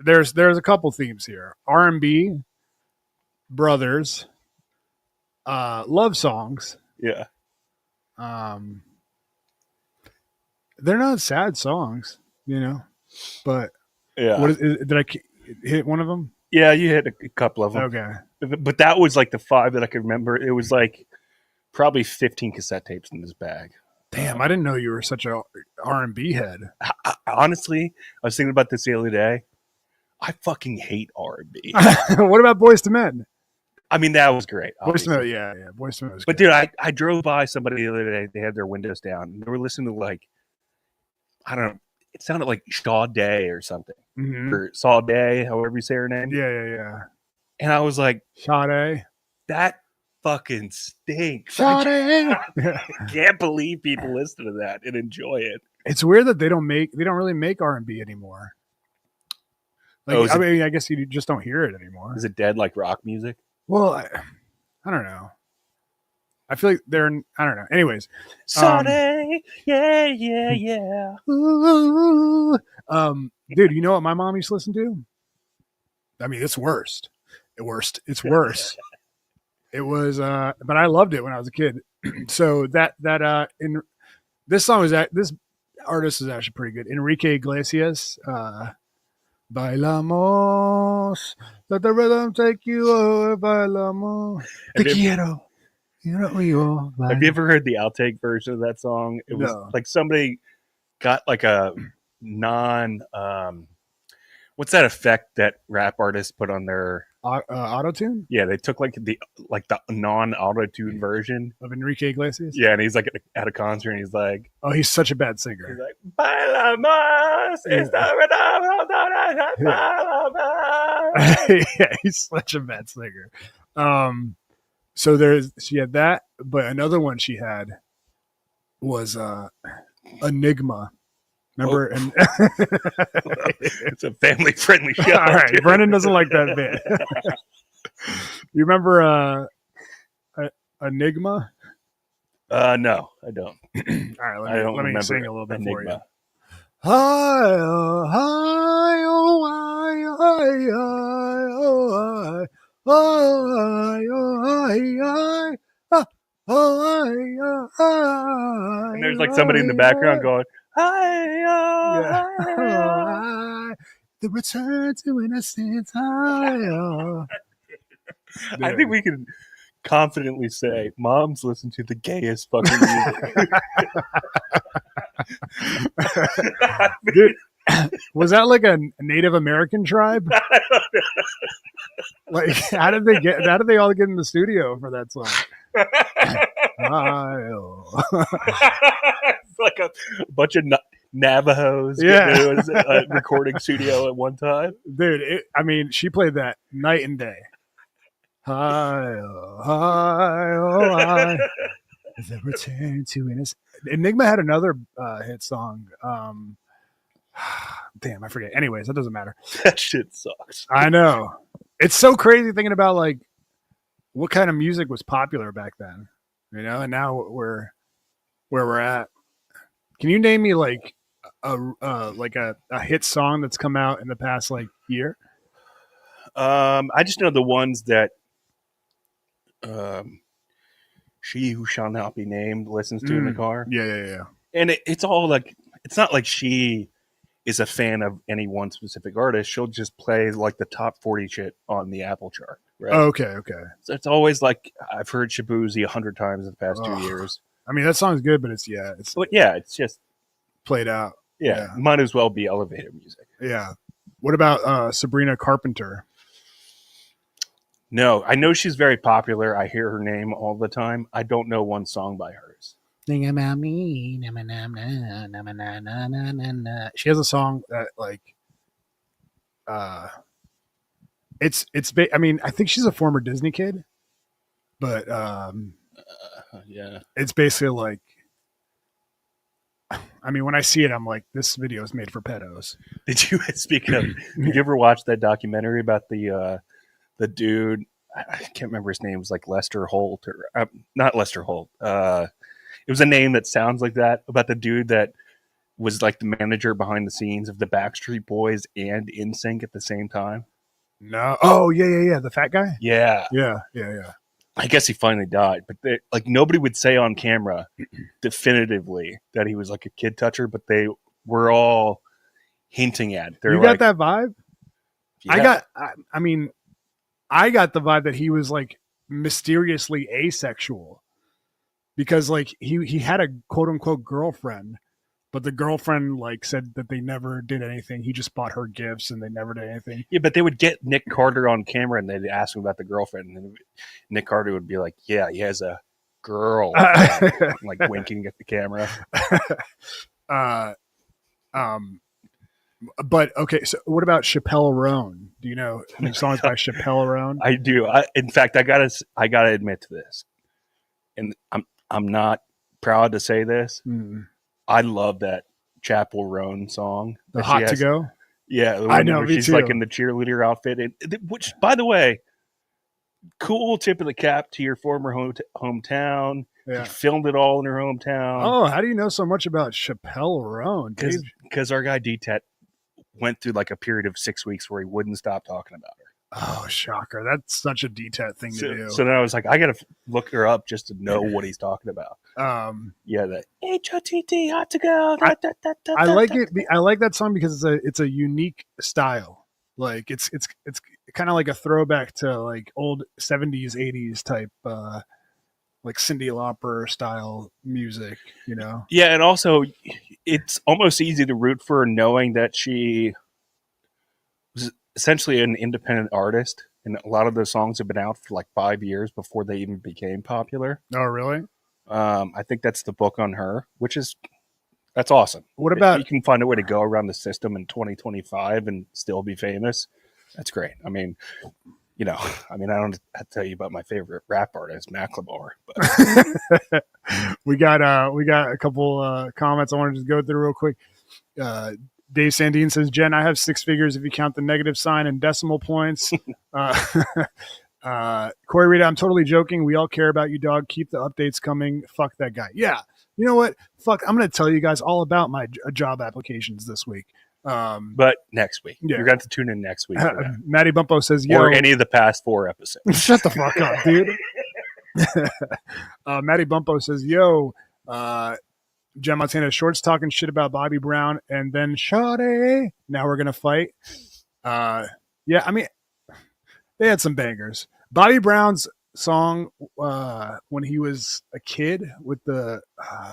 [SPEAKER 2] there's a couple themes here: R&B, brothers, love songs.
[SPEAKER 3] Yeah.
[SPEAKER 2] They're not sad songs, but
[SPEAKER 3] Yeah.
[SPEAKER 2] Did I hit one of them?
[SPEAKER 3] Yeah, you hit a couple of them.
[SPEAKER 2] Okay.
[SPEAKER 3] But that was like the 5 that I could remember. It was like probably 15 cassette tapes in this bag.
[SPEAKER 2] Damn, I didn't know you were such a R&B head.
[SPEAKER 3] Honestly, I was thinking about this the other day. I fucking hate R&B.
[SPEAKER 2] What about Boyz II Men?
[SPEAKER 3] I mean, that was great.
[SPEAKER 2] Boyz II Men, yeah. Boyz II Men was
[SPEAKER 3] But
[SPEAKER 2] good.
[SPEAKER 3] dude, I drove by somebody the other day. They had their windows down. And they were listening to like, I don't know. It sounded like Shaw Day or something.
[SPEAKER 2] Mm-hmm.
[SPEAKER 3] Or Saw Day, however you say her name.
[SPEAKER 2] Yeah.
[SPEAKER 3] And I was like,
[SPEAKER 2] Sade.
[SPEAKER 3] that fucking stinks.
[SPEAKER 2] Sade.
[SPEAKER 3] I can't believe people listen to that and enjoy it.
[SPEAKER 2] It's weird that they don't really make R&B anymore. Like, I guess you just don't hear it anymore.
[SPEAKER 3] Is it dead like rock music?
[SPEAKER 2] Well, I don't know. I feel like I don't know. Anyways.
[SPEAKER 3] Sade, yeah.
[SPEAKER 2] Ooh, dude, you know what my mom used to listen to? I mean, it's worst. It's worse. It was, but I loved it when I was a kid. So this artist is actually pretty good. Enrique Iglesias, Bailamos, let the rhythm take you over, Bailamos. Te quiero.
[SPEAKER 3] Have you ever heard the outtake version of that song? It was like somebody got like a what's that effect that rap artists put on their
[SPEAKER 2] auto-tune?
[SPEAKER 3] Yeah, they took like the non-auto-tune version
[SPEAKER 2] of Enrique Iglesias.
[SPEAKER 3] Yeah, and he's like at a concert and he's like,
[SPEAKER 2] oh, he's such a bad singer.
[SPEAKER 3] He's like, Bailamos,
[SPEAKER 2] yeah, he's such a bad singer. So she had that, but another one she had was Enigma. Remember?
[SPEAKER 3] Oh. It's a family-friendly show.
[SPEAKER 2] All right, dude. Brendan doesn't like that bit. You remember Enigma?
[SPEAKER 3] No, I don't.
[SPEAKER 2] All right, let me sing a little bit Enigma. For you. Hi,
[SPEAKER 3] and there's like somebody in the background going,
[SPEAKER 2] the return to innocence.
[SPEAKER 3] I think we can confidently say moms listen to the gayest fucking music.
[SPEAKER 2] Dude, was that like a Native American tribe? Like, how did they all get in the studio for that song?
[SPEAKER 3] It's like a bunch of Navajos getting a recording studio at one time.
[SPEAKER 2] Dude, she played that night and day. The return to innocence. Enigma had another hit song. damn, I forget. Anyways, that doesn't matter.
[SPEAKER 3] That shit sucks.
[SPEAKER 2] I know. It's so crazy thinking about like what kind of music was popular back then, you know, and now we're where we're at. Can you name me like a hit song that's come out in the past like year?
[SPEAKER 3] I just know the ones that She Who Shall Not Be Named listens to in the car.
[SPEAKER 2] Yeah.
[SPEAKER 3] And it's all like, it's not like she is a fan of any one specific artist. She'll just play like the top 40 shit on the Apple chart. Right?
[SPEAKER 2] Okay.
[SPEAKER 3] So it's always like, I've heard Shabuzi 100 times in the past 2 years.
[SPEAKER 2] I mean, that song's good, but it's
[SPEAKER 3] just
[SPEAKER 2] played out.
[SPEAKER 3] Yeah, might as well be elevator music.
[SPEAKER 2] Yeah. What about Sabrina Carpenter?
[SPEAKER 3] No, I know she's very popular. I hear her name all the time. I don't know one song by hers.
[SPEAKER 2] Think about me. She has a song that like I mean, I think she's a former Disney kid, but
[SPEAKER 3] yeah.
[SPEAKER 2] It's basically like, I mean, when I see it, I'm like, this video is made for pedos.
[SPEAKER 3] Did you did you ever watch that documentary about the dude? I can't remember his name. It was like Lester Holt or not Lester Holt. It was a name that sounds like that, about the dude that was like the manager behind the scenes of the Backstreet Boys and NSYNC at the same time.
[SPEAKER 2] No. Oh, yeah. The fat guy?
[SPEAKER 3] Yeah. I guess he finally died, but like nobody would say on camera definitively that he was like a kid toucher, but they were all hinting at.
[SPEAKER 2] You got that vibe?
[SPEAKER 3] Yeah.
[SPEAKER 2] I got the vibe that he was like mysteriously asexual because like he had a quote unquote girlfriend, but the girlfriend like said that they never did anything. He just bought her gifts and they never did anything.
[SPEAKER 3] Yeah, but they would get Nick Carter on camera and they'd ask him about the girlfriend, and Nick Carter would be like, "Yeah, he has a girl," like winking at the camera.
[SPEAKER 2] But okay, so what about Chappelle Roan? Do you know any songs by Chappelle Roan?
[SPEAKER 3] I do. In fact, I gotta admit to this, and I'm not proud to say this. I love that Chapel Roan song.
[SPEAKER 2] The Hot to Go?
[SPEAKER 3] Yeah,
[SPEAKER 2] I know.
[SPEAKER 3] She's
[SPEAKER 2] too.
[SPEAKER 3] like in the cheerleader outfit, which, by the way, cool tip of the cap to your former hometown.
[SPEAKER 2] Yeah.
[SPEAKER 3] She filmed it all in her hometown.
[SPEAKER 2] Oh, how do you know so much about Chappelle Roan?
[SPEAKER 3] Because our guy D-Tet went through like a period of 6 weeks where he wouldn't stop talking about her.
[SPEAKER 2] Oh, shocker. That's such a D-Tet thing to do.
[SPEAKER 3] So then I was like, I got to look her up just to know what he's talking about. Yeah, that H-O-T-T, hot to go.
[SPEAKER 2] I like it. I like that song because it's a unique style. Like it's kind of like a throwback to like old 70s, 80s type, like Cyndi Lauper style music, you know?
[SPEAKER 3] Yeah, and also it's almost easy to root for her knowing that she was essentially an independent artist, and a lot of those songs have been out for like 5 years before they even became popular.
[SPEAKER 2] Oh, really?
[SPEAKER 3] I think that's the book on her, that's awesome.
[SPEAKER 2] What about
[SPEAKER 3] if you can find a way to go around the system in 2025 and still be famous? That's great. I mean, I don't have to tell you about my favorite rap artist, Macklemore. But
[SPEAKER 2] we got a couple comments I want to just go through real quick. Dave Sandine says, Jen, I have 6 figures if you count the negative sign and decimal points. Corey Rita, I'm totally joking. We all care about you, dog. Keep the updates coming. Fuck that guy. Yeah. You know what? Fuck. I'm going to tell you guys all about my job applications this week.
[SPEAKER 3] But next week.
[SPEAKER 2] Yeah.
[SPEAKER 3] You're going to have to tune in next week.
[SPEAKER 2] Matty Bumpo says, yo.
[SPEAKER 3] Or any of the past 4 episodes.
[SPEAKER 2] Shut the fuck up, dude. Matty Bumpo says, yo, Jen Montana shorts talking shit about Bobby Brown and then Sade. Now we're going to fight. Yeah, I mean, they had some bangers. Bobby Brown's song when he was a kid with the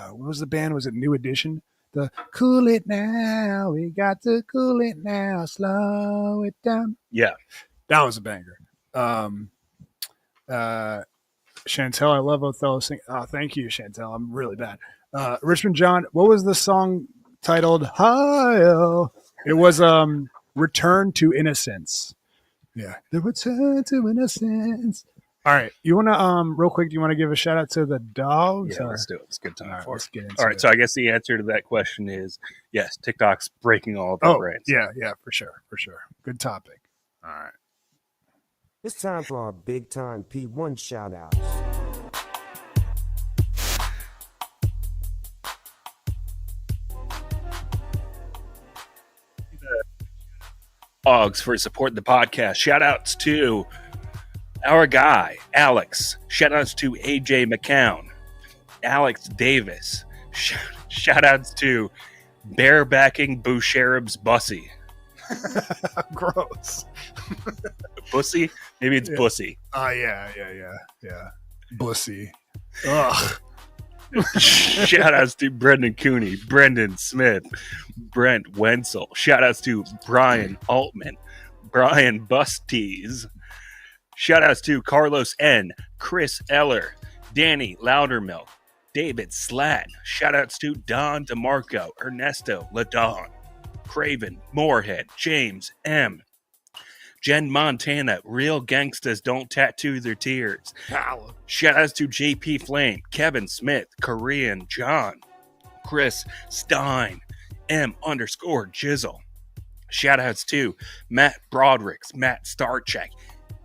[SPEAKER 2] what was the band? Was it New Edition? The Cool It Now, we got to cool it now, slow it down.
[SPEAKER 3] Yeah,
[SPEAKER 2] that was a banger. Chantel, I love Othello sing. Oh, thank you, Chantel. I'm really bad. Richmond John, what was the song titled? Hi, it was Return to Innocence. Yeah, the Return to Innocence. All right. You want to real quick? Do you want to give a shout out to the dogs?
[SPEAKER 3] Yeah, let's do it. It's a good time
[SPEAKER 2] All right,
[SPEAKER 3] for
[SPEAKER 2] let's
[SPEAKER 3] it.
[SPEAKER 2] get into
[SPEAKER 3] All right,
[SPEAKER 2] it.
[SPEAKER 3] so I guess the answer to that question is yes. TikTok's breaking all of our brains.
[SPEAKER 2] Yeah, for sure. Good topic. All right.
[SPEAKER 5] It's time for our big time P1 shout out.
[SPEAKER 3] Dogs for supporting the podcast. Shout outs to our guy, Alex. Shout outs to AJ McCown, Alex Davis. Shout outs to barebacking Boucherib's Bussy.
[SPEAKER 2] Gross.
[SPEAKER 3] Bussy? Maybe it's Bussy.
[SPEAKER 2] Oh, yeah. Bussy. Ugh.
[SPEAKER 3] Shout outs to Brendan Cooney, Brendan Smith, Brent Wenzel. Shout outs to Brian Altman, Brian Bustees. Shout outs to Carlos N, Chris Eller, Danny Loudermilk, David Slat. Shout outs to Don DeMarco, Ernesto Ladon, Craven Moorhead, James M, Jen Montana, Real Gangstas Don't Tattoo Their Tears. Shout outs to JP Flame, Kevin Smith, Korean John, Chris Stein, M_Jizzle. Shout outs to Matt Broderick's, Matt Starcheck,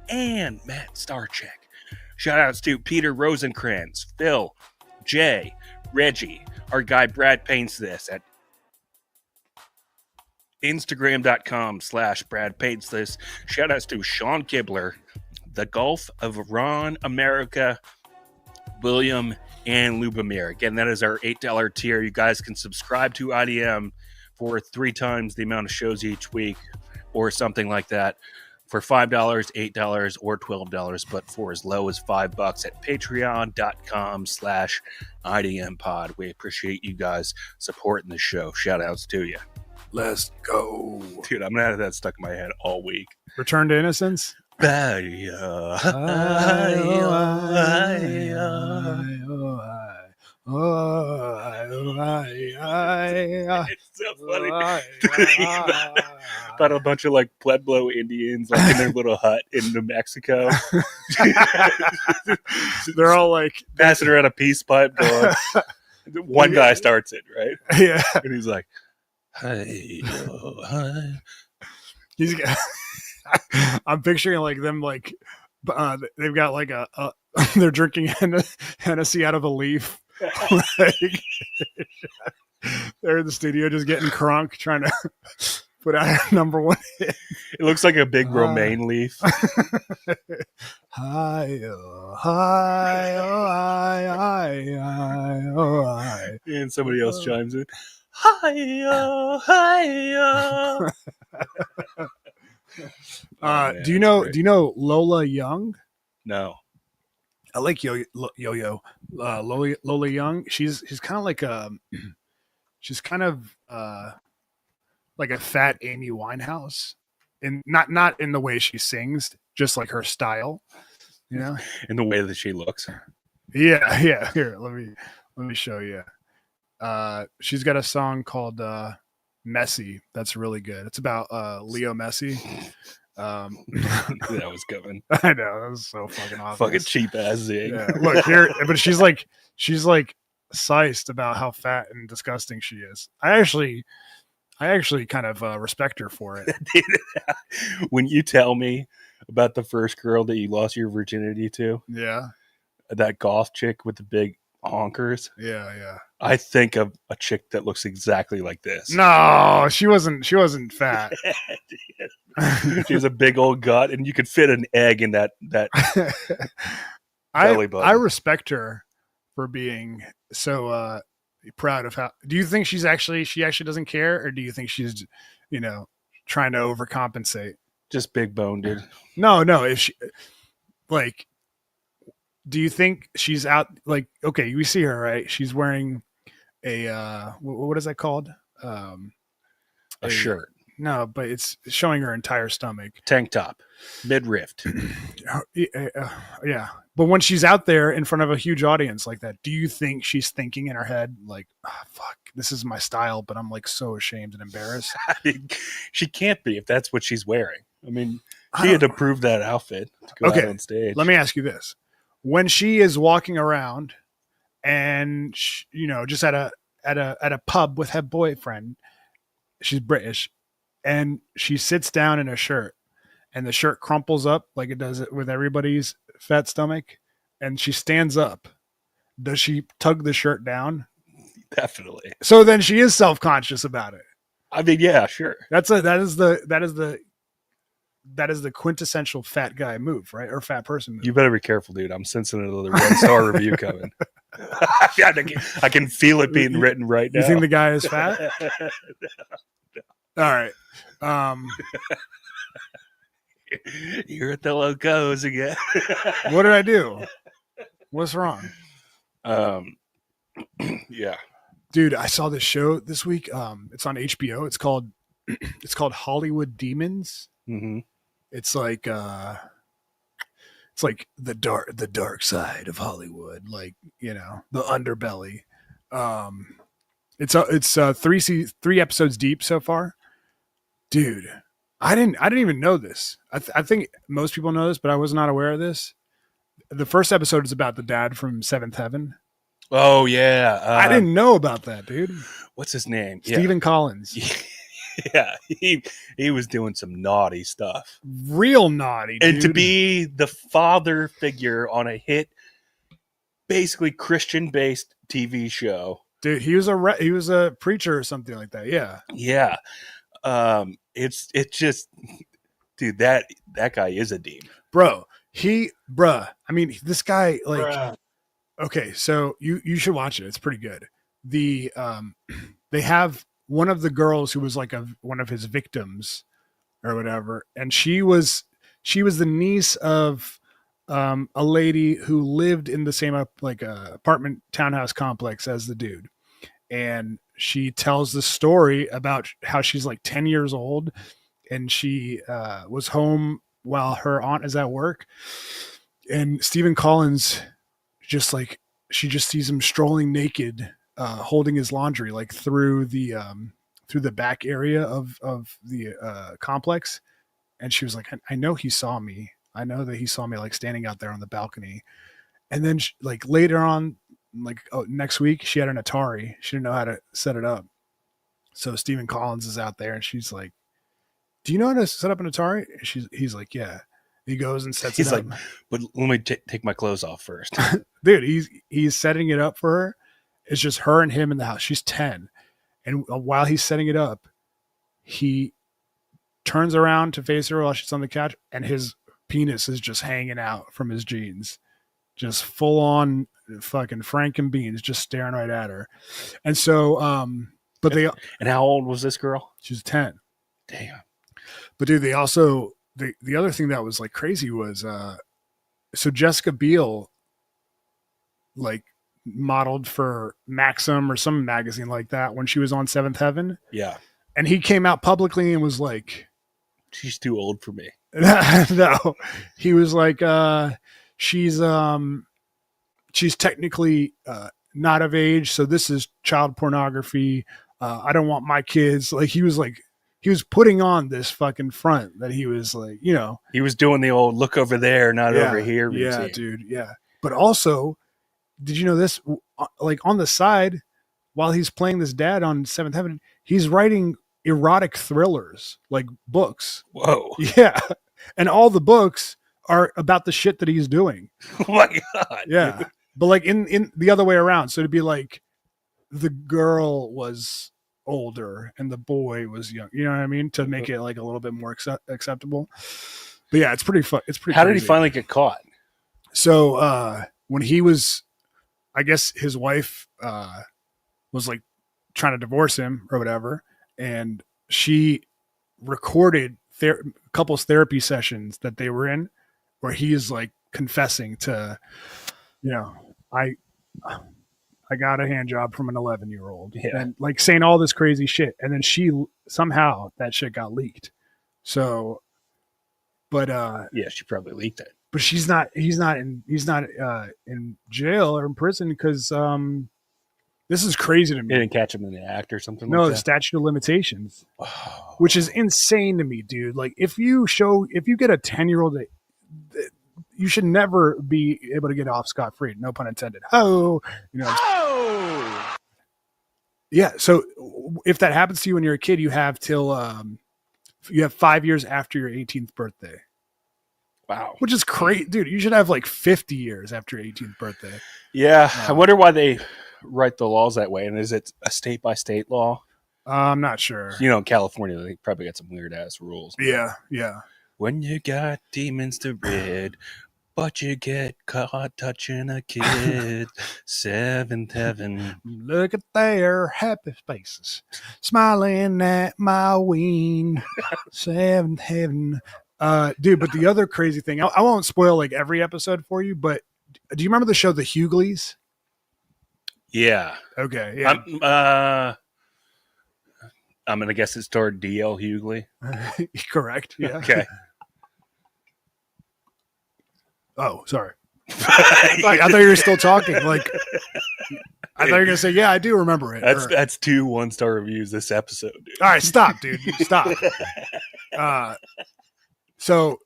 [SPEAKER 3] and Matt Starcheck. Shout outs to Peter Rosenkrantz, Phil, Jay, Reggie. Our guy Brad paints this at Instagram.com/Brad paints this. Shout outs to Sean Kibler, the Gulf of Ron America, William, and Lubomir. Again, that is our $8 tier. You guys can subscribe to IDM for 3 times the amount of shows each week or something like that for $5, $8, or $12, but for as low as $5 at patreon.com/IDM pod. We appreciate you guys supporting the show. Shout outs to you.
[SPEAKER 2] Let's go.
[SPEAKER 3] Dude, I'm going to have that stuck in my head all week.
[SPEAKER 2] Return to Innocence.
[SPEAKER 3] It's so funny. About a bunch of like Pueblo Indians like in their little hut in New Mexico.
[SPEAKER 2] They're all like
[SPEAKER 3] passing around a peace pipe going. One guy starts it, right?
[SPEAKER 2] Yeah.
[SPEAKER 3] And he's like, hey, hi.
[SPEAKER 2] He's got I'm picturing like them like they've got like a they're drinking Hennessy out of a leaf. Like, they're in the studio just getting crunk trying to put out a number 1 hit.
[SPEAKER 3] It looks like a big romaine leaf.
[SPEAKER 2] Hi, oh, hi, oh, hi, hi, hi, oh, hi.
[SPEAKER 3] And somebody else chimes in. Hi-yo, hi-yo. Man,
[SPEAKER 2] do you know Lola Young?
[SPEAKER 3] No.
[SPEAKER 2] I like Yo-Yo. Lola Young. She's kind of like she's kind of like a fat Amy Winehouse, and not in the way she sings, just like her style, you know,
[SPEAKER 3] in the way that she looks.
[SPEAKER 2] Yeah. Here, let me show you. She's got a song called Messi that's really good. It's about Leo Messi.
[SPEAKER 3] That was coming.
[SPEAKER 2] I know, that was so fucking awesome.
[SPEAKER 3] Fucking cheap ass zig.
[SPEAKER 2] Yeah. Look here, but she's like sized about how fat and disgusting she is. I actually kind of respect her for it.
[SPEAKER 3] When you tell me about the first girl that you lost your virginity to,
[SPEAKER 2] yeah,
[SPEAKER 3] that goth chick with the big honkers,
[SPEAKER 2] yeah,
[SPEAKER 3] I think of a chick that looks exactly like this.
[SPEAKER 2] No, she wasn't fat.
[SPEAKER 3] She has a big old gut, and you could fit an egg in that belly button.
[SPEAKER 2] I respect her for being so proud of how. Do you think she actually doesn't care, or do you think she's trying to overcompensate?
[SPEAKER 3] Just big boned, dude.
[SPEAKER 2] No. If she like, do you think she's out? Like, okay, we see her, right? She's wearing a what is that called?
[SPEAKER 3] A shirt.
[SPEAKER 2] No, but it's showing her entire stomach.
[SPEAKER 3] Tank top, midriff.
[SPEAKER 2] Yeah. But when she's out there in front of a huge audience like that, do you think she's thinking in her head like, oh, fuck, this is my style, but I'm like so ashamed and embarrassed?
[SPEAKER 3] She can't be if that's what she's wearing. I mean, She had to prove that outfit to go out on stage.
[SPEAKER 2] Let me ask you this: when she is walking around and just at a pub with her boyfriend, she's British, and she sits down in a shirt, and the shirt crumples up like it does it with everybody's fat stomach, and she stands up. Does she tug the shirt down?
[SPEAKER 3] Definitely.
[SPEAKER 2] So then she is self-conscious about it.
[SPEAKER 3] I mean, yeah, sure.
[SPEAKER 2] That is the quintessential fat guy move, right? Or fat person move.
[SPEAKER 3] You better be careful, dude. I'm sensing another 1-star review coming. I can feel it being written right now.
[SPEAKER 2] You think the guy is fat? All right.
[SPEAKER 3] You're at the locos again.
[SPEAKER 2] What did I do? What's wrong?
[SPEAKER 3] Yeah.
[SPEAKER 2] Dude, I saw this show this week. It's on HBO. It's called Hollywood Demons.
[SPEAKER 3] Mm-hmm.
[SPEAKER 2] It's like the dark side of Hollywood, like, the underbelly. It's 3 episodes deep so far. Dude, I didn't even know this. I think most people know this, but I was not aware of this. The first episode is about the dad from Seventh Heaven.
[SPEAKER 3] Oh yeah,
[SPEAKER 2] I didn't know about that, dude.
[SPEAKER 3] What's his name?
[SPEAKER 2] Stephen Collins.
[SPEAKER 3] Yeah, he was doing some naughty stuff,
[SPEAKER 2] real naughty, dude.
[SPEAKER 3] And to be the father figure on a hit, basically Christian-based TV show,
[SPEAKER 2] dude. He was a preacher or something like that. Yeah,
[SPEAKER 3] yeah. It's just, dude. That guy is a demon,
[SPEAKER 2] bro. I mean, this guy, like. Bruh. Okay, so you should watch it. It's pretty good. They have one of the girls who was like one of his victims or whatever, and she was the niece of a lady who lived in the same apartment townhouse complex as the dude, and she tells the story about how she's like 10 years old, and she was home while her aunt is at work, and Stephen Collins. Just like she just sees him strolling naked, holding his laundry, like through the back area of the complex. And she was like, I know he saw me. I know that he saw me like standing out there on the balcony. And then like later on, next week, she had an Atari. She didn't know how to set it up. So Stephen Collins is out there and she's like, do you know how to set up an Atari? He's like, yeah. He goes and sets it up. He's like,
[SPEAKER 3] but let me take my clothes off first.
[SPEAKER 2] Dude, he's setting it up for her. It's just her and him in the house. She's 10. And while he's setting it up, he turns around to face her while she's on the couch, and his penis is just hanging out from his jeans. Just full on fucking Frankenbeans, just staring right at her. And so,
[SPEAKER 3] and how old was this girl?
[SPEAKER 2] She's 10.
[SPEAKER 3] Damn.
[SPEAKER 2] But dude, they also, the other thing that was like crazy was, so Jessica Biel, like, modeled for Maxim or some magazine like that when she was on Seventh Heaven.
[SPEAKER 3] Yeah.
[SPEAKER 2] And he came out publicly and was like,
[SPEAKER 3] she's too old for me.
[SPEAKER 2] No, he was like, she's technically not of age, so this is child pornography. I don't want my kids. Like, he was putting on this fucking front that he was like,
[SPEAKER 3] he was doing the old look over there, not over here routine.
[SPEAKER 2] Yeah, dude. Yeah. But also, did you know this? Like, on the side, while he's playing this dad on Seventh Heaven, he's writing erotic thrillers, like books.
[SPEAKER 3] Whoa.
[SPEAKER 2] Yeah. And all the books are about the shit that he's doing.
[SPEAKER 3] Oh my God.
[SPEAKER 2] Yeah. Dude. But like in the other way around. So it'd be like the girl was older and the boy was young. You know what I mean? To make it like a little bit more acceptable. But yeah, it's pretty fun. It's pretty.
[SPEAKER 3] How did he finally get caught?
[SPEAKER 2] So when he was, I guess his wife was like trying to divorce him or whatever, and she recorded couples therapy sessions that they were in, where he is like confessing to, I got a hand job from an 11-year-old, and like saying all this crazy shit, and then somehow that shit got leaked. So, but
[SPEAKER 3] yeah, she probably leaked it.
[SPEAKER 2] But he's not in jail or in prison because This is crazy to
[SPEAKER 3] They
[SPEAKER 2] me.
[SPEAKER 3] didn't catch him in the act or something
[SPEAKER 2] No,
[SPEAKER 3] like
[SPEAKER 2] the
[SPEAKER 3] that.
[SPEAKER 2] statute of limitations,
[SPEAKER 3] Oh.
[SPEAKER 2] which is insane to me, dude. Like if you get a 10-year-old, you should never be able to get off scot-free. No pun intended. Oh, yeah. So if that happens to you when you're a kid, you have till you have 5 years after your 18th birthday,
[SPEAKER 3] Wow.
[SPEAKER 2] which is great, dude. You should have like 50 years after your 18th birthday.
[SPEAKER 3] Yeah, I wonder why they write the laws that way. And is it a state by state law?
[SPEAKER 2] I'm not sure.
[SPEAKER 3] You know, in California, they probably got some weird ass rules.
[SPEAKER 2] Yeah.
[SPEAKER 3] When you got demons to rid, but you get caught touching a kid, seventh heaven.
[SPEAKER 2] Look at their happy faces, smiling at my ween, seventh heaven. Dude, but the other crazy thing, I won't spoil like every episode for you, but do you remember the show The Hughleys?
[SPEAKER 3] Yeah.
[SPEAKER 2] Okay, yeah.
[SPEAKER 3] I'm gonna guess it starred D.L. Hughley.
[SPEAKER 2] Correct. Yeah.
[SPEAKER 3] Okay.
[SPEAKER 2] Oh, sorry. I thought you were still talking. Like, I thought you were gonna say, "Yeah, I do remember it."
[SPEAKER 3] That's 2 1-star reviews this episode, dude.
[SPEAKER 2] All right, stop, dude. Stop. So,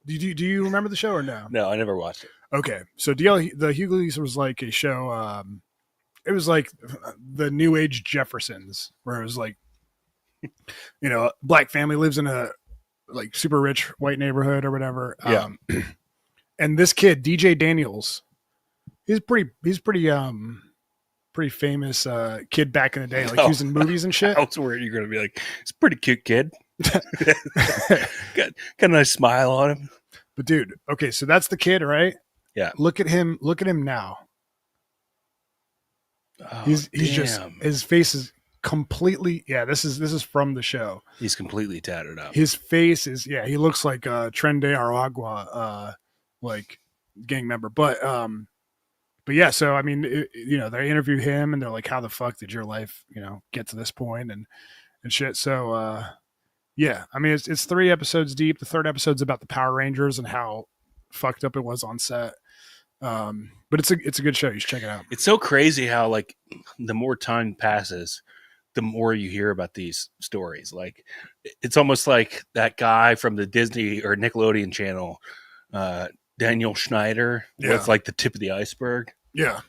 [SPEAKER 2] do you remember the show or no?
[SPEAKER 3] No, I never watched it.
[SPEAKER 2] Okay, so the Hughleys was like a show. It was like the New Age Jeffersons, where it was like, a black family lives in a like super rich white neighborhood or whatever.
[SPEAKER 3] Yeah.
[SPEAKER 2] And this kid, DJ Daniels, he's pretty famous kid back in the day. Like he was in movies and shit.
[SPEAKER 3] I was worried you're gonna be like, it's a pretty cute kid. got a nice smile on him.
[SPEAKER 2] But dude, okay, so that's the kid, right?
[SPEAKER 3] Yeah.
[SPEAKER 2] Look at him now.
[SPEAKER 3] Oh,
[SPEAKER 2] He's just, his face is completely, this is from the show.
[SPEAKER 3] He's completely tattered up.
[SPEAKER 2] His face is, he looks like Tren de Aragua, like gang member. But yeah, so I mean, they interview him and they're like, how the fuck did your life, get to this point and shit. So yeah, I mean, it's 3 episodes deep. The 3rd episode's about the Power Rangers and how fucked up it was on set. But it's a good show. You should check it out.
[SPEAKER 3] It's so crazy how like the more time passes, the more you hear about these stories. Like it's almost like that guy from the Disney or Nickelodeon channel, Daniel Schneider, was like the tip of the iceberg.
[SPEAKER 2] Yeah.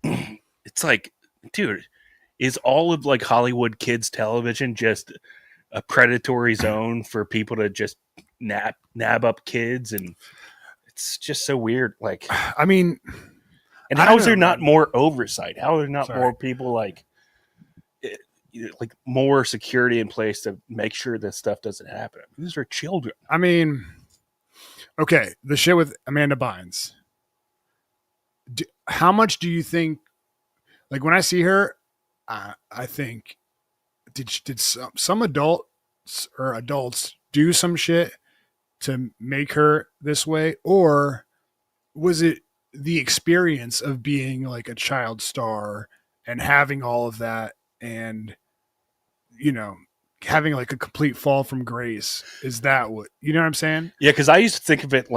[SPEAKER 3] It's like, dude, is all of like Hollywood kids television just a predatory zone for people to just nab up kids? And it's just so weird. Like,
[SPEAKER 2] I mean,
[SPEAKER 3] and how is there not more oversight? How are there not more people like more security in place to make sure this stuff doesn't happen? I mean, these are children.
[SPEAKER 2] I mean, okay, the shit with Amanda Bynes. How much do you think? Like when I see her, I think did some adults do some shit to make her this way, or was it the experience of being like a child star and having all of that and having like a complete fall from grace? Is that what, you know what I'm saying?
[SPEAKER 3] Yeah, because I used to think of it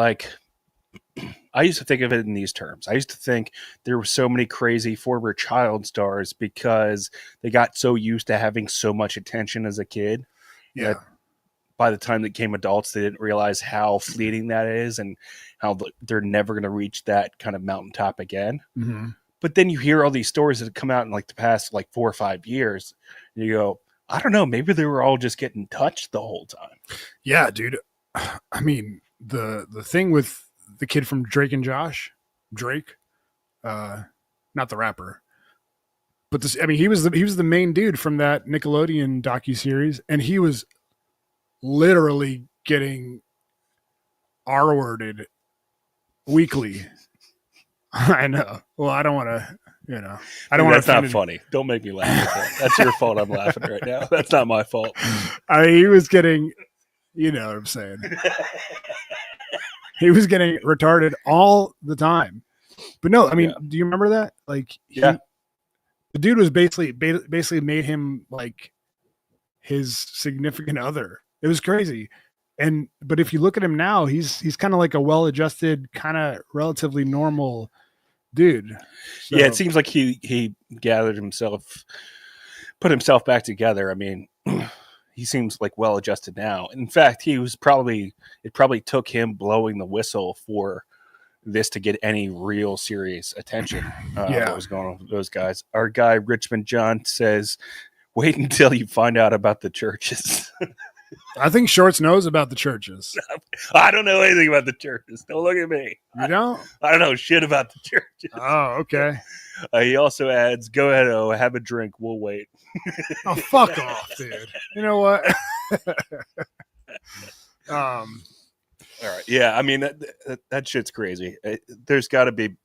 [SPEAKER 3] in these terms. I used to think there were so many crazy former child stars because they got so used to having so much attention as a kid.
[SPEAKER 2] Yeah.
[SPEAKER 3] By the time they became adults, they didn't realize how fleeting that is and how they're never going to reach that kind of mountaintop again.
[SPEAKER 2] Mm-hmm.
[SPEAKER 3] But then you hear all these stories that have come out in like the past like 4 or 5 years. And you go, I don't know, maybe they were all just getting touched the whole time.
[SPEAKER 2] Yeah, dude. I mean, the thing with the kid from Drake, not the rapper, but this, I mean, he was the main dude from that Nickelodeon docuseries, and he was literally getting R-worded weekly. I know. Well, I don't want to, I don't want to.
[SPEAKER 3] That's not funny. Don't make me laugh. That's your fault. I'm laughing right now. That's not my fault.
[SPEAKER 2] He was getting, you know what I'm saying. He was getting retarded all the time. But no, I mean, do you remember that? Like, the dude was basically made him like his significant other. It was crazy. But if you look at him now, he's kind of like a well-adjusted, kind of relatively normal dude. So,
[SPEAKER 3] Yeah, it seems like he gathered himself, put himself back together. I mean, he seems like well adjusted now. In fact, it probably took him blowing the whistle for this to get any real serious attention. What was going on with those guys? Our guy Richmond John says, "Wait until you find out about the churches."
[SPEAKER 2] I think Shorts knows about the churches.
[SPEAKER 3] I don't know anything about the churches. Don't look at me.
[SPEAKER 2] You don't?
[SPEAKER 3] I don't know shit about the churches.
[SPEAKER 2] Oh, okay.
[SPEAKER 3] He also adds, "Go ahead, have a drink. We'll wait."
[SPEAKER 2] Oh, fuck off, dude. You know what?
[SPEAKER 3] All right. Yeah, I mean that shit's crazy. There's got to be.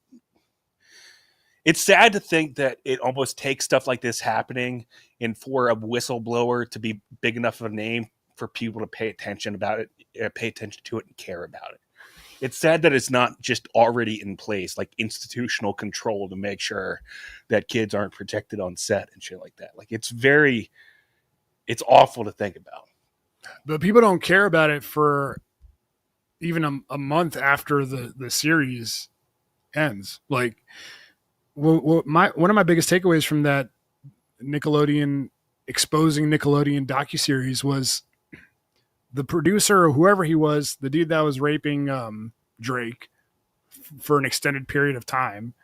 [SPEAKER 3] It's sad to think that it almost takes stuff like this happening and for a whistleblower to be big enough of a name for people to pay attention about it, pay attention to it, and care about it. It's sad that it's not just already in place, like institutional control to make sure that kids aren't protected on set and shit like that. Like it's awful to think about.
[SPEAKER 2] But people don't care about it for even a month after the series ends. Like, one of my biggest takeaways from that Nickelodeon exposing Nickelodeon docuseries was the producer or whoever he was, the dude that was raping Drake for an extended period of time,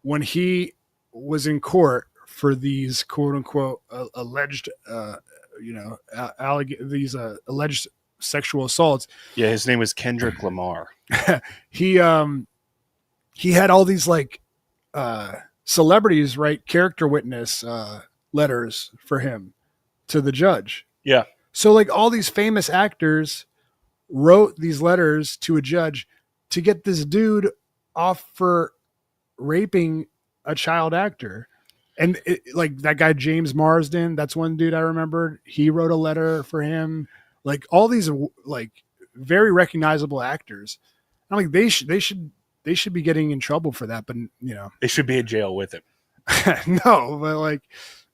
[SPEAKER 2] when he was in court for these quote unquote alleged these alleged sexual assaults.
[SPEAKER 3] Yeah, his name was Kendrick Lamar.
[SPEAKER 2] He had all these like celebrities write character witness letters for him to the judge.
[SPEAKER 3] Yeah.
[SPEAKER 2] So like all these famous actors wrote these letters to a judge to get this dude off for raping a child actor. And like that guy, James Marsden, that's one dude I remembered. He wrote a letter for him. Like all these like very recognizable actors. I'm like, they should be getting in trouble for that, but you know,
[SPEAKER 3] they should be in jail with him.
[SPEAKER 2] No, but like,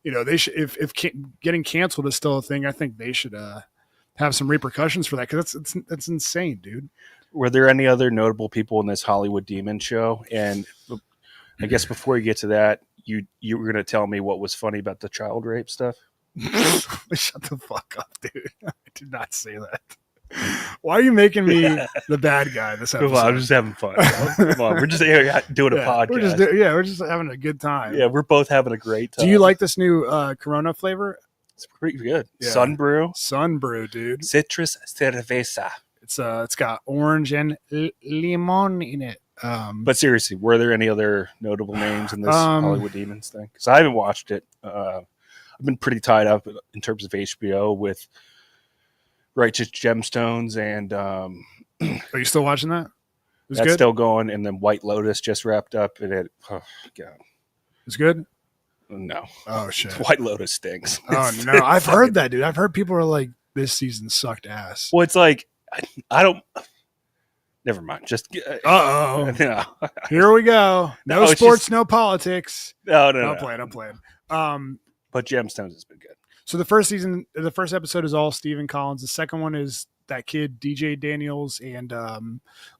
[SPEAKER 2] you know, they should, if getting canceled is still a thing, I think they should have some repercussions for that. Cause that's insane, dude.
[SPEAKER 3] Were there any other notable people in this Hollywood Demon show? And I guess before you get to that, you were going to tell me what was funny about the child rape stuff.
[SPEAKER 2] Shut the fuck up, dude. I did not say that. Why are you making me the bad guy this episode?
[SPEAKER 3] Come on, I'm just having fun. Come on, we're just here doing a podcast.
[SPEAKER 2] We're just having a good time.
[SPEAKER 3] Yeah, we're both having a great time.
[SPEAKER 2] Do you like this new Corona flavor?
[SPEAKER 3] It's pretty good.
[SPEAKER 2] Yeah.
[SPEAKER 3] Sunbrew,
[SPEAKER 2] dude.
[SPEAKER 3] Citrus cerveza.
[SPEAKER 2] It's got orange and limon in it.
[SPEAKER 3] But seriously, were there any other notable names in this Hollywood Demons thing? Because I haven't watched it. I've been pretty tied up in terms of HBO with Righteous Gemstones, and
[SPEAKER 2] are you still watching that?
[SPEAKER 3] That's good? Still going, and then White Lotus just wrapped up, and it, oh god,
[SPEAKER 2] it's good.
[SPEAKER 3] No,
[SPEAKER 2] oh shit,
[SPEAKER 3] White Lotus stinks.
[SPEAKER 2] Oh no, I've heard that, dude. I've heard people are like, this season sucked ass.
[SPEAKER 3] Well, it's like I don't. Never mind. Just
[SPEAKER 2] no. Here we go. No sports, no politics.
[SPEAKER 3] No.
[SPEAKER 2] I'm playing.
[SPEAKER 3] But Gemstones has been good.
[SPEAKER 2] So the first episode is all Stephen Collins. The second one is that kid DJ Daniels and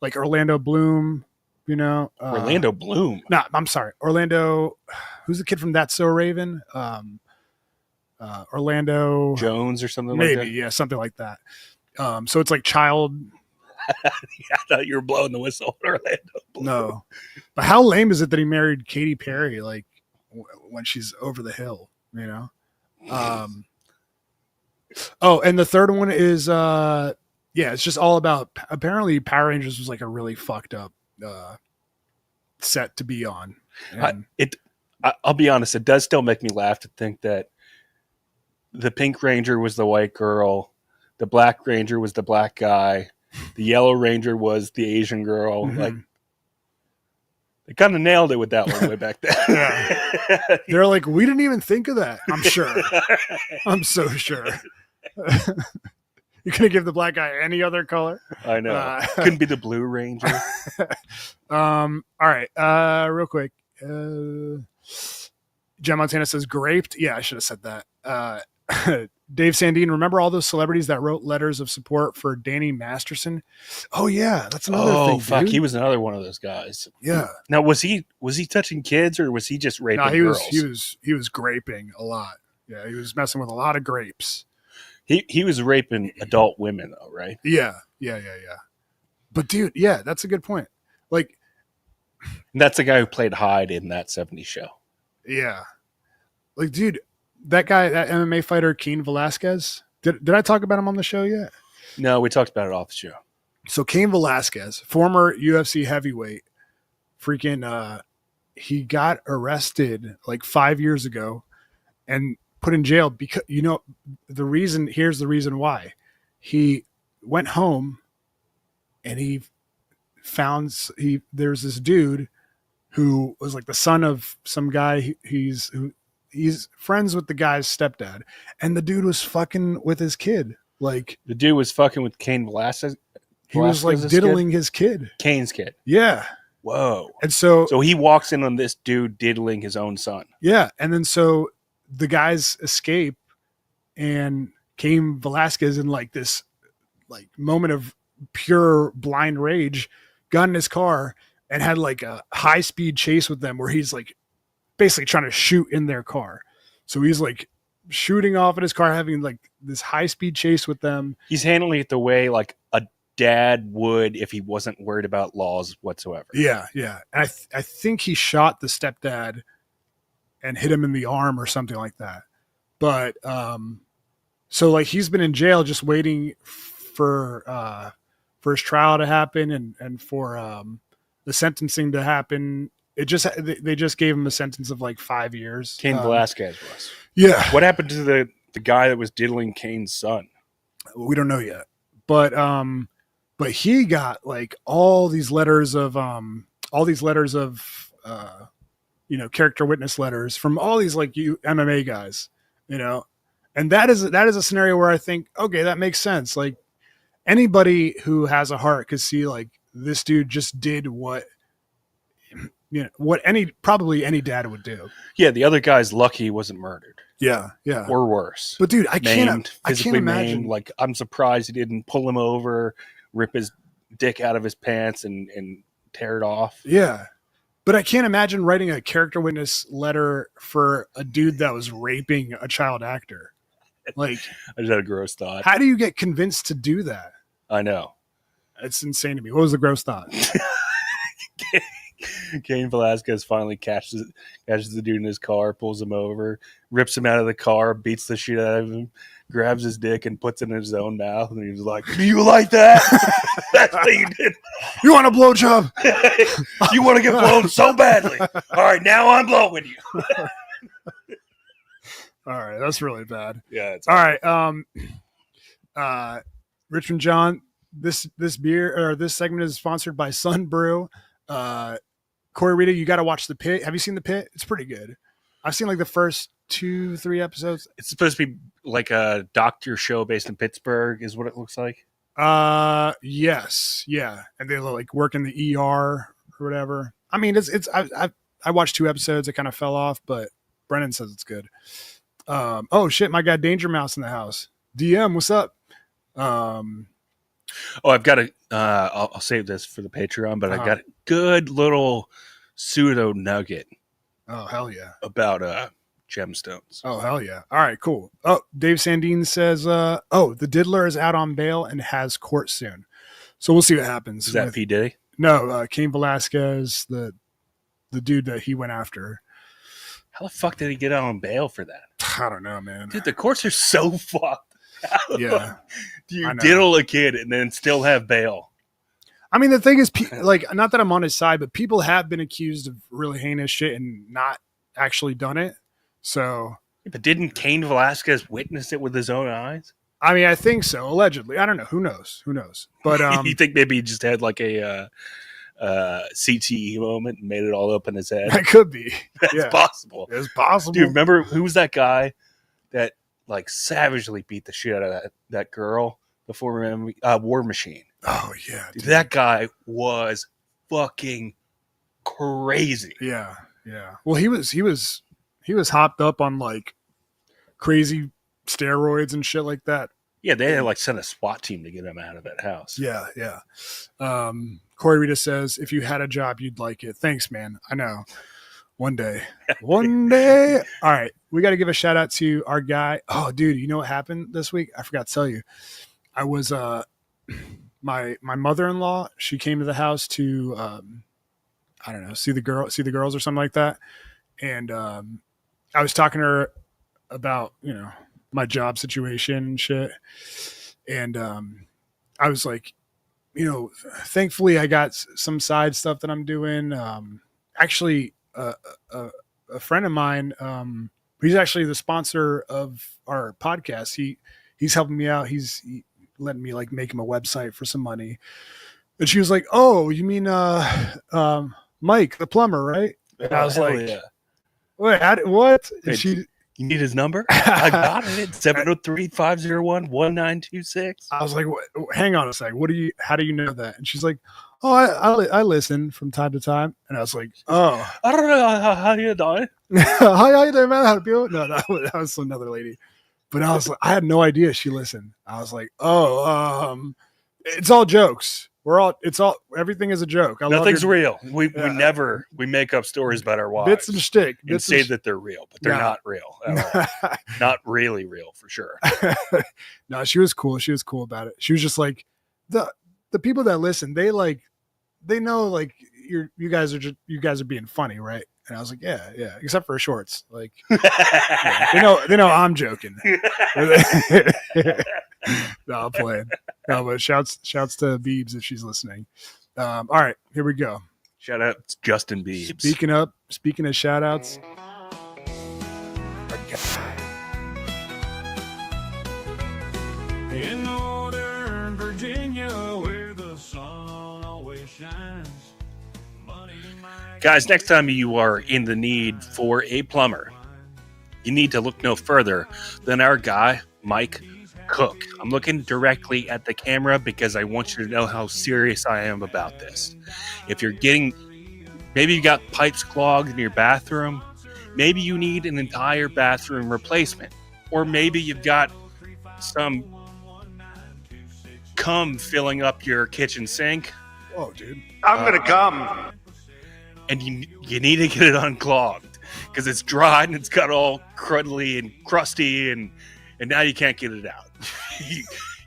[SPEAKER 2] like Orlando Bloom. You know,
[SPEAKER 3] Orlando Bloom.
[SPEAKER 2] No, I'm sorry, Orlando. Who's the kid from That's So Raven? Orlando
[SPEAKER 3] Jones or something
[SPEAKER 2] maybe,
[SPEAKER 3] like that.
[SPEAKER 2] Yeah, something like that. So it's like child.
[SPEAKER 3] Yeah, I thought you were blowing the whistle, Orlando Bloom.
[SPEAKER 2] No, but how lame is it that he married Katy Perry like when she's over the hill? You know. And the third one is it's just all about, apparently Power Rangers was like a really fucked up set to be on.
[SPEAKER 3] I'll be honest, it does still make me laugh to think that the Pink Ranger was the white girl, the Black Ranger was the black guy, the Yellow Ranger was the Asian girl. Mm-hmm. Like, they kind of nailed it with that one way back then.
[SPEAKER 2] Yeah. They're like, we didn't even think of that. I'm sure. I'm so sure. You're gonna give the black guy any other color?
[SPEAKER 3] I know. Couldn't be the Blue Ranger.
[SPEAKER 2] All right. Real quick. Jen Montana says graped. Yeah, I should have said that. Dave Sandine, remember all those celebrities that wrote letters of support for Danny Masterson? Oh yeah, that's another thing.
[SPEAKER 3] Oh fuck,
[SPEAKER 2] dude.
[SPEAKER 3] he was another one of those guys.
[SPEAKER 2] Yeah.
[SPEAKER 3] Now was he touching kids or was he just raping
[SPEAKER 2] No,
[SPEAKER 3] girls?
[SPEAKER 2] he was graping a lot. Yeah, he was messing with a lot of grapes.
[SPEAKER 3] He was raping adult women though, right?
[SPEAKER 2] Yeah. But dude, yeah, that's a good point. Like,
[SPEAKER 3] And that's the guy who played Hyde in that 70s show.
[SPEAKER 2] yeah. Like, dude, that guy, that MMA fighter, Cain Velasquez. Did I talk about him on the show yet?
[SPEAKER 3] No, we talked about it off the show.
[SPEAKER 2] So Cain Velasquez, former UFC heavyweight, freaking he got arrested like 5 years ago and put in jail because here's the reason why. He went home and he found there's this dude who was like the son of some guy. He's friends with the guy's stepdad, and the dude was fucking with his kid. Like
[SPEAKER 3] The dude was fucking with Cain Velasquez.
[SPEAKER 2] he was like diddling his kid.
[SPEAKER 3] Cain's kid.
[SPEAKER 2] Yeah.
[SPEAKER 3] Whoa.
[SPEAKER 2] And so
[SPEAKER 3] he walks in on this dude diddling his own son.
[SPEAKER 2] yeah, and then so the guys escape, and Cain Velasquez in like this like moment of pure blind rage got in his car and had like a high speed chase with them where he's like basically trying to shoot in their car. So he's like shooting off in his car, having like this high speed chase with them.
[SPEAKER 3] He's handling it the way like a dad would if he wasn't worried about laws whatsoever.
[SPEAKER 2] Yeah. And I think he shot the stepdad and hit him in the arm or something like that. But so like he's been in jail just waiting for his trial to happen and for the sentencing to happen. They just gave him a sentence of like 5 years.
[SPEAKER 3] Cain Velasquez was.
[SPEAKER 2] Yeah.
[SPEAKER 3] What happened to the guy that was diddling Cain's son?
[SPEAKER 2] We don't know yet. But he got like all these letters of character witness letters from all these like MMA guys, and that is a scenario where I think, okay, that makes sense. Like anybody who has a heart could see like this dude just did what probably any dad would do.
[SPEAKER 3] Yeah, the other guy's lucky he wasn't murdered.
[SPEAKER 2] Yeah.
[SPEAKER 3] Or worse.
[SPEAKER 2] But dude, I can't imagine.
[SPEAKER 3] Maimed. Like I'm surprised he didn't pull him over, rip his dick out of his pants and tear it off.
[SPEAKER 2] Yeah. But I can't imagine writing a character witness letter for a dude that was raping a child actor. Like,
[SPEAKER 3] I just had a gross thought.
[SPEAKER 2] how do you get convinced to do that?
[SPEAKER 3] I know.
[SPEAKER 2] It's insane to me. What was the gross thought?
[SPEAKER 3] Cain Velasquez finally catches the dude in his car, pulls him over, rips him out of the car, beats the shit out of him, grabs his dick and puts it in his own mouth, and he's like, "Do you like that?" That's what you did.
[SPEAKER 2] You want a blowjob?
[SPEAKER 3] You want to get blown so badly. All right, now I'm blowing you.
[SPEAKER 2] All right, that's really bad.
[SPEAKER 3] Yeah. It's
[SPEAKER 2] all right. Richmond John, this beer or this segment is sponsored by Sun Brew. Corey Rita, you got to watch The Pit. Have you seen The Pit? It's pretty good. I've seen like the first 2-3 episodes.
[SPEAKER 3] It's supposed to be like a doctor show based in Pittsburgh, is what it looks like.
[SPEAKER 2] Yes, yeah, and they like work in the ER or whatever. I mean, I watched 2 episodes. It kind of fell off, but Brennan says it's good. Oh shit, my guy Danger Mouse in the house. DM, what's up?
[SPEAKER 3] I've got a. I'll save this for the Patreon, but I got a good little pseudo nugget.
[SPEAKER 2] Oh hell yeah!
[SPEAKER 3] About gemstones.
[SPEAKER 2] Oh hell yeah! All right, cool. Oh, Dave Sandine says, the diddler is out on bail and has court soon, so we'll see what happens.
[SPEAKER 3] Is that P Diddy?
[SPEAKER 2] No, Cain Velasquez, the dude that he went after.
[SPEAKER 3] How the fuck did he get out on bail for that?
[SPEAKER 2] I don't know, man.
[SPEAKER 3] Dude, the courts are so fucked.
[SPEAKER 2] Yeah.
[SPEAKER 3] Do you diddle a kid and then still have bail?
[SPEAKER 2] I mean, the thing is, like, not that I'm on his side, but people have been accused of really heinous shit and not actually done it. So,
[SPEAKER 3] but didn't Cain Velasquez witness it with his own eyes?
[SPEAKER 2] I mean, I think so. Allegedly, I don't know. Who knows? But
[SPEAKER 3] you think maybe he just had like a CTE moment and made it all up in his head?
[SPEAKER 2] That could be.
[SPEAKER 3] That's possible.
[SPEAKER 2] It's possible.
[SPEAKER 3] Dude, remember who was that guy that like savagely beat the shit out of that girl before War Machine?
[SPEAKER 2] Oh yeah,
[SPEAKER 3] dude, that guy was fucking crazy.
[SPEAKER 2] Yeah. Well, he was hopped up on like crazy steroids and shit like that.
[SPEAKER 3] Yeah, they had like sent a SWAT team to get him out of that house.
[SPEAKER 2] Yeah. Corey Rita says, if you had a job, you'd like it. Thanks, man. I know. One day. One day. All right. We got to give a shout out to our guy. Oh, dude, you know what happened this week? I forgot to tell you. I was my mother-in-law, she came to the house to I don't know, see the girls or something like that. And I was talking to her about, you know, my job situation and shit. And I was like, you know, thankfully I got some side stuff that I'm doing. Actually, a friend of mine, he's actually the sponsor of our podcast. He's helping me out. He's letting me like make him a website for some money. And she was like, "Oh, you mean Mike, the plumber, right?" And I was like,
[SPEAKER 3] yeah.
[SPEAKER 2] "Wait, what?" And
[SPEAKER 3] you need his number? I got it. 703-501-1926.
[SPEAKER 2] I was like, hang on a sec. How do you know that? And she's like, "Oh, I listen from time to time." And I was like, "Oh,
[SPEAKER 3] I don't know how you doing."
[SPEAKER 2] how you doing, man? How do you? No, that was another lady. But I was like, I had no idea she listened. I was like, "Oh, it's all jokes. Everything is a joke.
[SPEAKER 3] Nothing's real. We make up stories about our wives.
[SPEAKER 2] Bits and shtick.
[SPEAKER 3] And say that they're real, but they're not real at all. Not really real for sure.
[SPEAKER 2] No, she was cool. She was cool about it. She was just like, the people that listen, they know like you guys are being funny, right? And I was like, yeah, except for shorts. Like, yeah, they know I'm joking. No, I'm playing. No, but shouts to Beebs if she's listening. All right, here we go.
[SPEAKER 3] Shout out to Justin Beebs.
[SPEAKER 2] Speaking of shout outs.
[SPEAKER 1] In Northern Virginia, where the sun always shines.
[SPEAKER 3] Guys, next time you are in the need for a plumber, you need to look no further than our guy, Mike Cook. I'm looking directly at the camera because I want you to know how serious I am about this. If you're maybe you got pipes clogged in your bathroom, maybe you need an entire bathroom replacement, or maybe you've got some cum filling up your kitchen sink.
[SPEAKER 2] Oh, dude.
[SPEAKER 6] I'm going to come.
[SPEAKER 3] And you need to get it unclogged because it's dry and it's got all cruddly and crusty and now you can't get it out.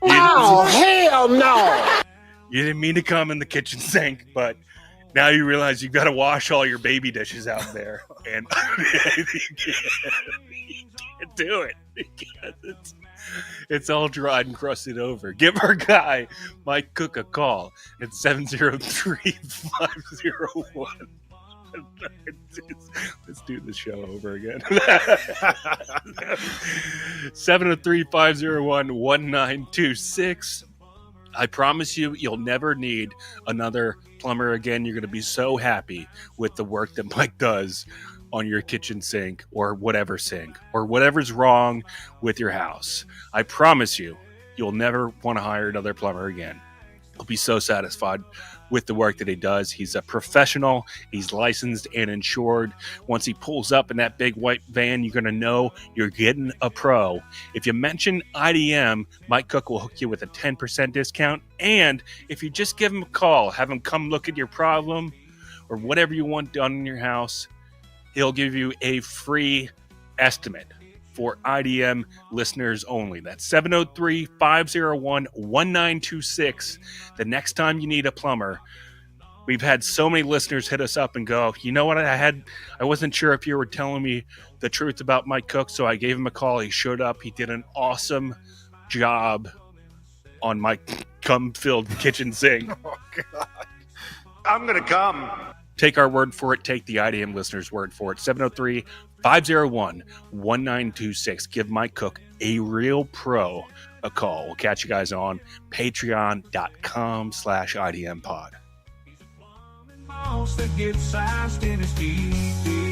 [SPEAKER 6] Hell no!
[SPEAKER 3] You didn't mean to come in the kitchen sink, but now you realize you've got to wash all your baby dishes out there, and you can't do it because it's all dried and crusted over. Give our guy Mike Cook a call at 703-501. Let's do the show over again. 703-501-1926. I promise you'll never need another plumber again. You're going to be so happy with the work that Mike does on your kitchen sink or whatever's wrong with your house. I promise you'll never want to hire another plumber again. You'll be so satisfied with the work that he does. He's a professional. He's licensed and insured. Once he pulls up in that big white van, you're going to know you're getting a pro. If you mention IDM, Mike Cook will hook you with a 10% discount. And if you just give him a call, have him come look at your problem or whatever you want done in your house, he'll give you a free estimate for IDM listeners only. That's 703-501-1926. The next time you need a plumber, we've had so many listeners hit us up and go, you know what, I wasn't sure if you were telling me the truth about Mike Cook, so I gave him a call. He showed up. He did an awesome job on my cum-filled kitchen sink.
[SPEAKER 2] Oh, God.
[SPEAKER 6] I'm going to come.
[SPEAKER 3] Take our word for it. Take the IDM listeners' word for it. 703-501-1926. Give Mike Cook, a real pro, a call. We'll catch you guys on patreon.com/IDM pod.
[SPEAKER 1] That gets sized in his teeth.